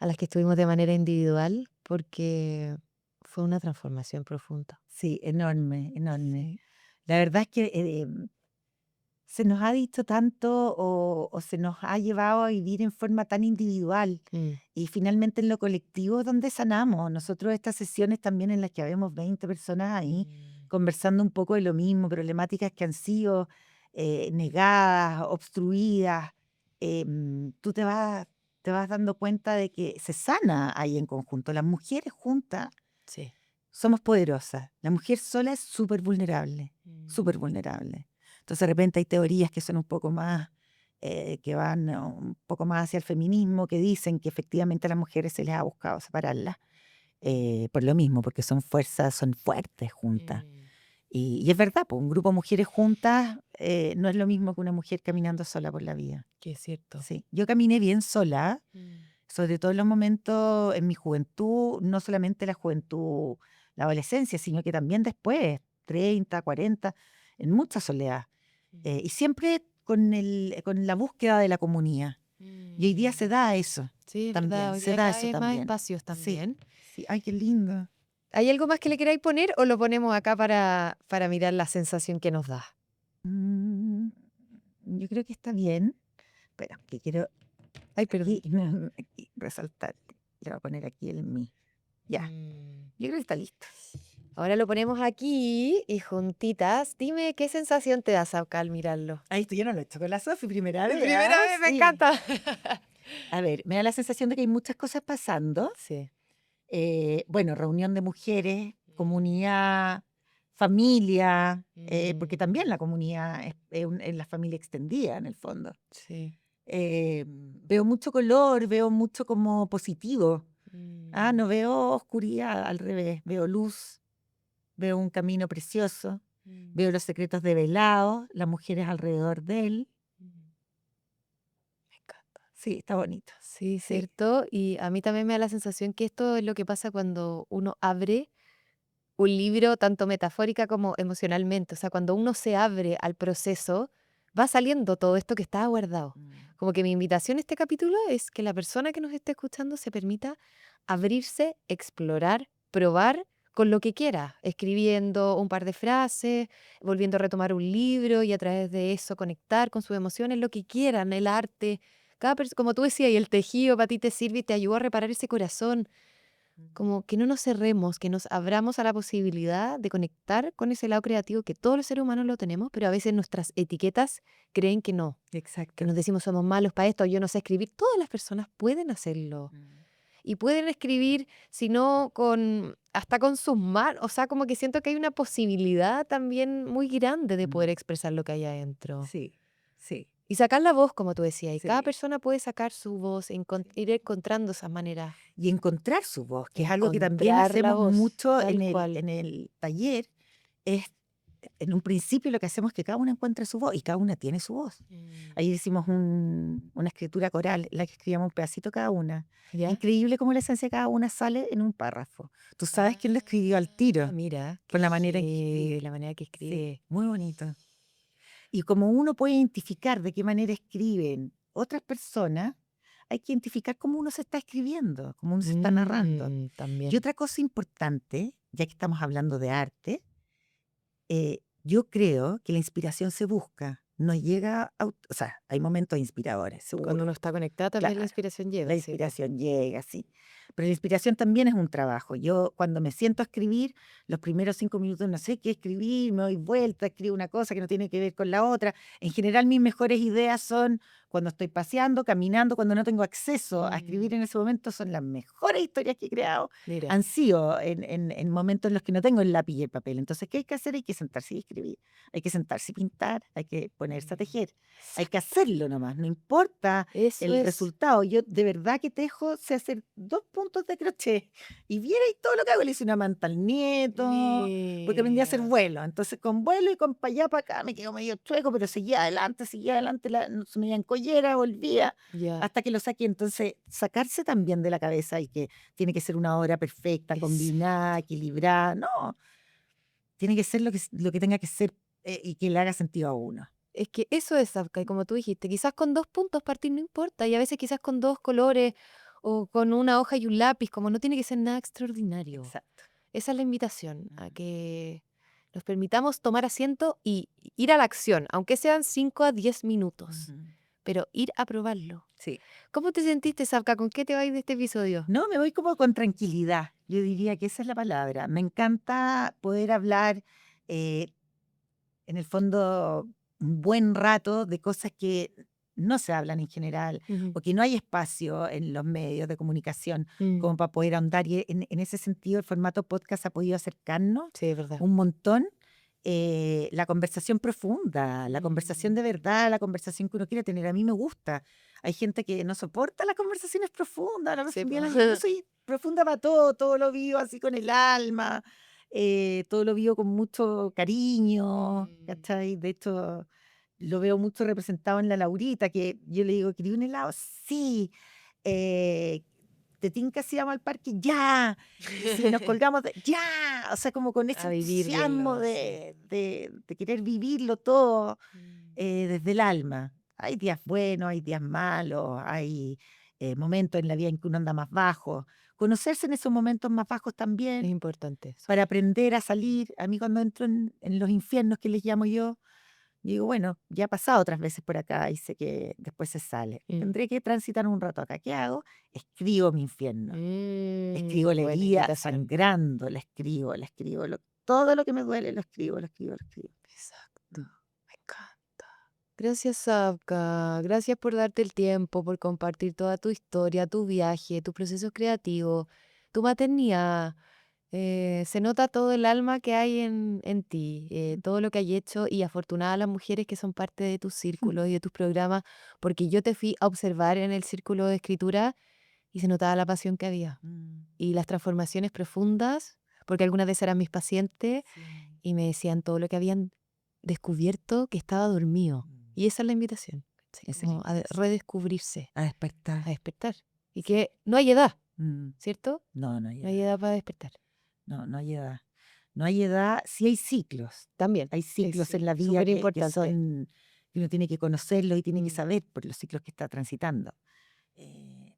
las que estuvimos de manera individual porque fue una transformación profunda. Sí, enorme, enorme. Sí. La verdad es que se nos ha dicho tanto o se nos ha llevado a vivir en forma tan individual Mm, y finalmente en lo colectivo es donde sanamos. Nosotros estas sesiones también en las que habemos 20 personas ahí mm, conversando un poco de lo mismo, problemáticas que han sido negadas, obstruidas, tú te vas dando cuenta de que se sana ahí en conjunto. Las mujeres juntas sí. somos poderosas. La mujer sola es súper vulnerable, Mm, súper vulnerable. Entonces de repente hay teorías que son un poco más, que van un poco más hacia el feminismo, que dicen que efectivamente a las mujeres se les ha buscado separarlas, por lo mismo, porque son fuerzas, son fuertes juntas. mm, Y es verdad, pues un grupo de mujeres juntas no es lo mismo que una mujer caminando sola por la vida. que es cierto. Sí, yo caminé bien sola, Mm, sobre todo en los momentos en mi juventud, no solamente la juventud, la adolescencia, sino que también después, 30, 40, en mucha soledad. mm, Y siempre con la búsqueda de la comunidad. Y hoy día se mm. da eso Sí, es verdad, también, hoy se día da cada eso vez más también. espacios Sí, también. sí, ay, qué lindo. ¿Hay algo más que le queráis poner o lo ponemos acá para mirar la sensación que nos da? Mm, yo creo que está bien. Espera, que quiero Ay, perdón. aquí, aquí resaltar. Le voy a poner aquí el mi. Ya, Mm. yo creo que está listo. Ahora lo ponemos aquí y juntitas. Dime qué sensación te das acá al mirarlo. Ahí esto yo no lo he hecho con la Sofi, primera De vez, primera ¿ah? vez, me Sí. encanta. A ver, me da la sensación de que hay muchas cosas pasando. Sí. Bueno, reunión de mujeres, comunidad, familia, porque también Mm, la comunidad es la familia extendida en el fondo. sí. Veo mucho color, veo mucho como positivo. No veo oscuridad, al revés, veo luz, veo un camino precioso, veo los secretos develados, las mujeres alrededor de él. Me encanta. Sí, está bonito. Sí, Sí. cierto. Y a mí también me da la sensación que esto es lo que pasa cuando uno abre un libro tanto metafórica como emocionalmente. O sea, cuando uno se abre al proceso, va saliendo todo esto que estaba guardado. Mm. Como que mi invitación a este capítulo es que la persona que nos esté escuchando se permita abrirse, explorar, probar con lo que quiera, escribiendo un par de frases, volviendo a retomar un libro y a través de eso conectar con sus emociones, lo que quieran, el arte. Como tú decías, y el tejido para ti te sirve y te ayuda a reparar ese corazón. Mm. Como que no nos cerremos, que nos abramos a la posibilidad de conectar con ese lado creativo que todos los seres humanos lo tenemos, pero a veces nuestras etiquetas creen que no, que Exacto. nos decimos somos malos para esto, yo no sé escribir. Todas las personas pueden hacerlo Mm. y pueden escribir, si no hasta con sus manos, o sea, como que siento que hay una posibilidad también muy grande de poder Mm. expresar lo que hay adentro. Sí, sí, Y sacar la voz, como tú decías, y cada sí, persona puede sacar su voz, sí. ir encontrando esas maneras, Y encontrar su voz, que es algo que también encontrar la hacemos voz, mucho tal en cual. el taller, es en un principio lo que hacemos es que cada una encuentre su voz y cada una tiene su voz. Mm. Ahí hicimos una escritura coral en la que escribíamos un pedacito cada una. ¿Ya? Increíble cómo la esencia de cada una sale en un párrafo. Tú sabes quién lo escribió al tiro, Mira, qué con la manera en que heavy, escribe. la manera que Sí, escribe. muy bonito. Y como uno puede identificar de qué manera escriben otras personas, hay que identificar cómo uno se está escribiendo, cómo uno se está narrando. Y También. otra cosa importante, ya que estamos hablando de arte, yo creo que la inspiración se busca, no llega, o sea, hay momentos inspiradores, Cuando seguro, uno está conectada también la claro, inspiración la llega, sí, po. inspiración llega, sí. Pero la inspiración también es un trabajo. Yo cuando me siento a escribir, los primeros 5 minutos no sé qué escribir, me doy vuelta, escribo una cosa que no tiene que ver con la otra. En general mis mejores ideas son cuando estoy paseando, caminando, cuando no tengo acceso a escribir Mm, en ese momento, son las mejores historias que he creado. Mira. Han sido en momentos en los que no tengo el lápiz y el papel. Entonces, ¿qué hay que hacer? Hay que sentarse y escribir. Hay que sentarse y pintar, hay que ponerse a tejer. Hay que Exacto. hacerlo nomás, no importa Eso el es. resultado. Yo de verdad que tejo, sé hacer 2 puntos de crochet. Y viera y todo lo que hago. Le hice una manta al nieto, porque aprendí a hacer Mira. vuelo. Entonces con vuelo y con para allá, para acá, me quedo medio chueco, pero seguía adelante, no se me iba en collera, volvía, Ya. hasta que lo saqué. Entonces, sacarse también de la cabeza y que tiene que ser una obra perfecta, combinada, Exacto. equilibrada. No, tiene que ser lo que tenga que ser y que le haga sentido a uno. Es que eso es Zapka, y como tú dijiste, quizás con 2 puntos partir no importa, y a veces quizás con 2 colores o con una hoja y un lápiz, como no tiene que ser nada extraordinario. Exacto. Esa es la invitación, a Mm. que nos permitamos tomar asiento y ir a la acción, aunque sean 5 a 10 minutos, Ujú. pero ir a probarlo. Sí. ¿Cómo te sentiste, Sabka? ¿Con qué te vais de este episodio? No, me voy como con tranquilidad. Yo diría que esa es la palabra. Me encanta poder hablar, eh, en el fondo, un buen rato de cosas que no se hablan en general Ujú. o que no hay espacio en los medios de comunicación Mm, como para poder ahondar. Y en ese sentido, el formato podcast ha podido acercarnos sí, es verdad. un montón. La conversación profunda, la conversación Mm, de verdad, la conversación que uno quiere tener. A mí me gusta. Hay gente que no soporta las conversaciones profundas. sí, po. Yo soy profunda para todo, todo lo vivo así con el alma, todo lo vivo con mucho cariño, Mm. ¿cachai? De hecho, lo veo mucho representado en la Laurita, que yo le digo, ¿quería un helado? Sí. Eh, ¿Te tinca si vamos al parque? ¡Ya! Y si nos colgamos, ¡ya! O sea, como con ese A entusiasmo vivirlo, sí. de querer vivirlo todo Mm. desde el alma. Hay días buenos, hay días malos, hay momentos en la vida en que uno anda más bajo. Conocerse en esos momentos más bajos Es también, importante eso. para aprender a salir. A mí cuando entro en los infiernos que les llamo yo digo, bueno, ya he pasado otras veces por acá y sé que después se sale. Mm. Tendré que transitar un rato acá. ¿Qué hago? Escribo mi infierno. Escribo la Buena herida invitación. sangrando, la escribo, todo lo que me duele, lo escribo, lo escribo. Exacto. Mm. Me encanta. Gracias, Sabka. Gracias por darte el tiempo, por compartir toda tu historia, tu viaje, tu proceso creativo, tu maternidad. Se nota todo el alma que hay en ti, todo lo que hay hecho y afortunadas las mujeres que son parte de tus círculos y de tus programas, porque yo te fui a observar en el círculo de escritura y se notaba la pasión que había. Y las transformaciones profundas, porque algunas veces eran mis pacientes Sí. y me decían todo lo que habían descubierto que estaba dormido. Y esa es la invitación, ¿cachai? Esa es la Como a invitación. redescubrirse, A despertar. a despertar. Y que no hay edad, Mm. ¿cierto? No, no hay No hay edad. edad para despertar. No, no hay edad. No hay edad, sí hay ciclos. También. Hay ciclos Es en la vida súper que importante. son, que uno tiene que conocerlos y tiene que Mm. saber por los ciclos que está transitando.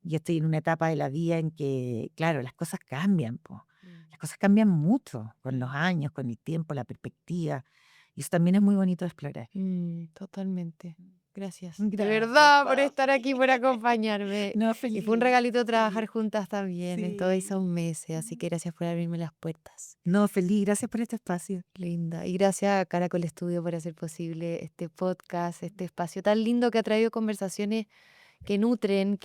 Yo estoy en una etapa de la vida en que, claro, las cosas cambian, po. Las cosas cambian mucho con los años, con el tiempo, la perspectiva. Y eso también es muy bonito de explorar. Totalmente. Gracias. De Gracias, verdad, por Pau. estar aquí, por acompañarme. No, Y fue un feliz, regalito trabajar feliz. juntas también en todos esos Sí. meses. Así que gracias por abrirme las puertas. No, feliz, gracias por este espacio. Linda. Y gracias a Caracol Estudio por hacer posible este podcast, este espacio tan lindo que ha traído conversaciones que nutren,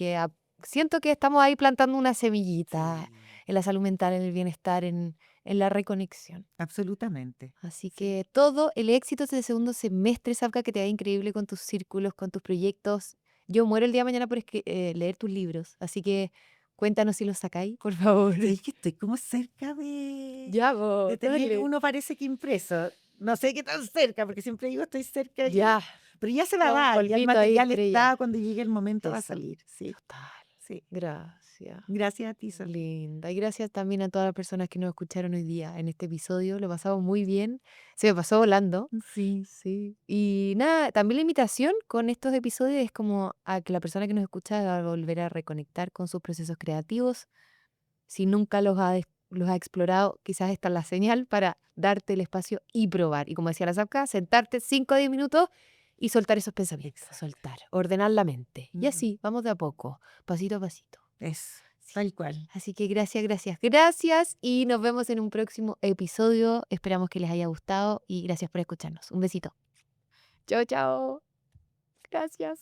siento que estamos ahí plantando una semillita Sí, en la salud mental, en el bienestar, en la reconexión. absolutamente. Así Sí. que todo el éxito de segundo semestre, Sabka, que te vaya increíble con tus círculos, con tus proyectos. Yo muero el día de mañana por leer tus libros, así que cuéntanos si los sacáis, por favor. Sabéis que estoy como cerca de Ya, vos, tener dale. uno, parece que impreso. No sé qué tan cerca, porque siempre digo estoy cerca. Ya, Pero ya se va a no, dar, ya el polvito ahí, material estrella. está, cuando llegue el momento va a Eso. salir. Sí, Total. sí. Gracias. Gracias a ti, Sol. Linda. Y gracias también a todas las personas que nos escucharon hoy día en este episodio. Lo pasamos muy bien. Se me pasó volando. Sí. Sí. Y nada, también la invitación con estos episodios es como a que la persona que nos escucha va a volver a reconectar con sus procesos creativos. Si nunca los ha explorado, quizás esta es la señal para darte el espacio y probar. Y como decía la Zapka, sentarte 5 o 10 minutos y soltar esos pensamientos. Exacto. Soltar, ordenar la mente. Y Mm. así, vamos de a poco, pasito a pasito. Eso, Sí. tal cual. Así que gracias, gracias, gracias y nos vemos en un próximo episodio. Esperamos que les haya gustado y gracias por escucharnos. Un besito. Chao, chao. Gracias.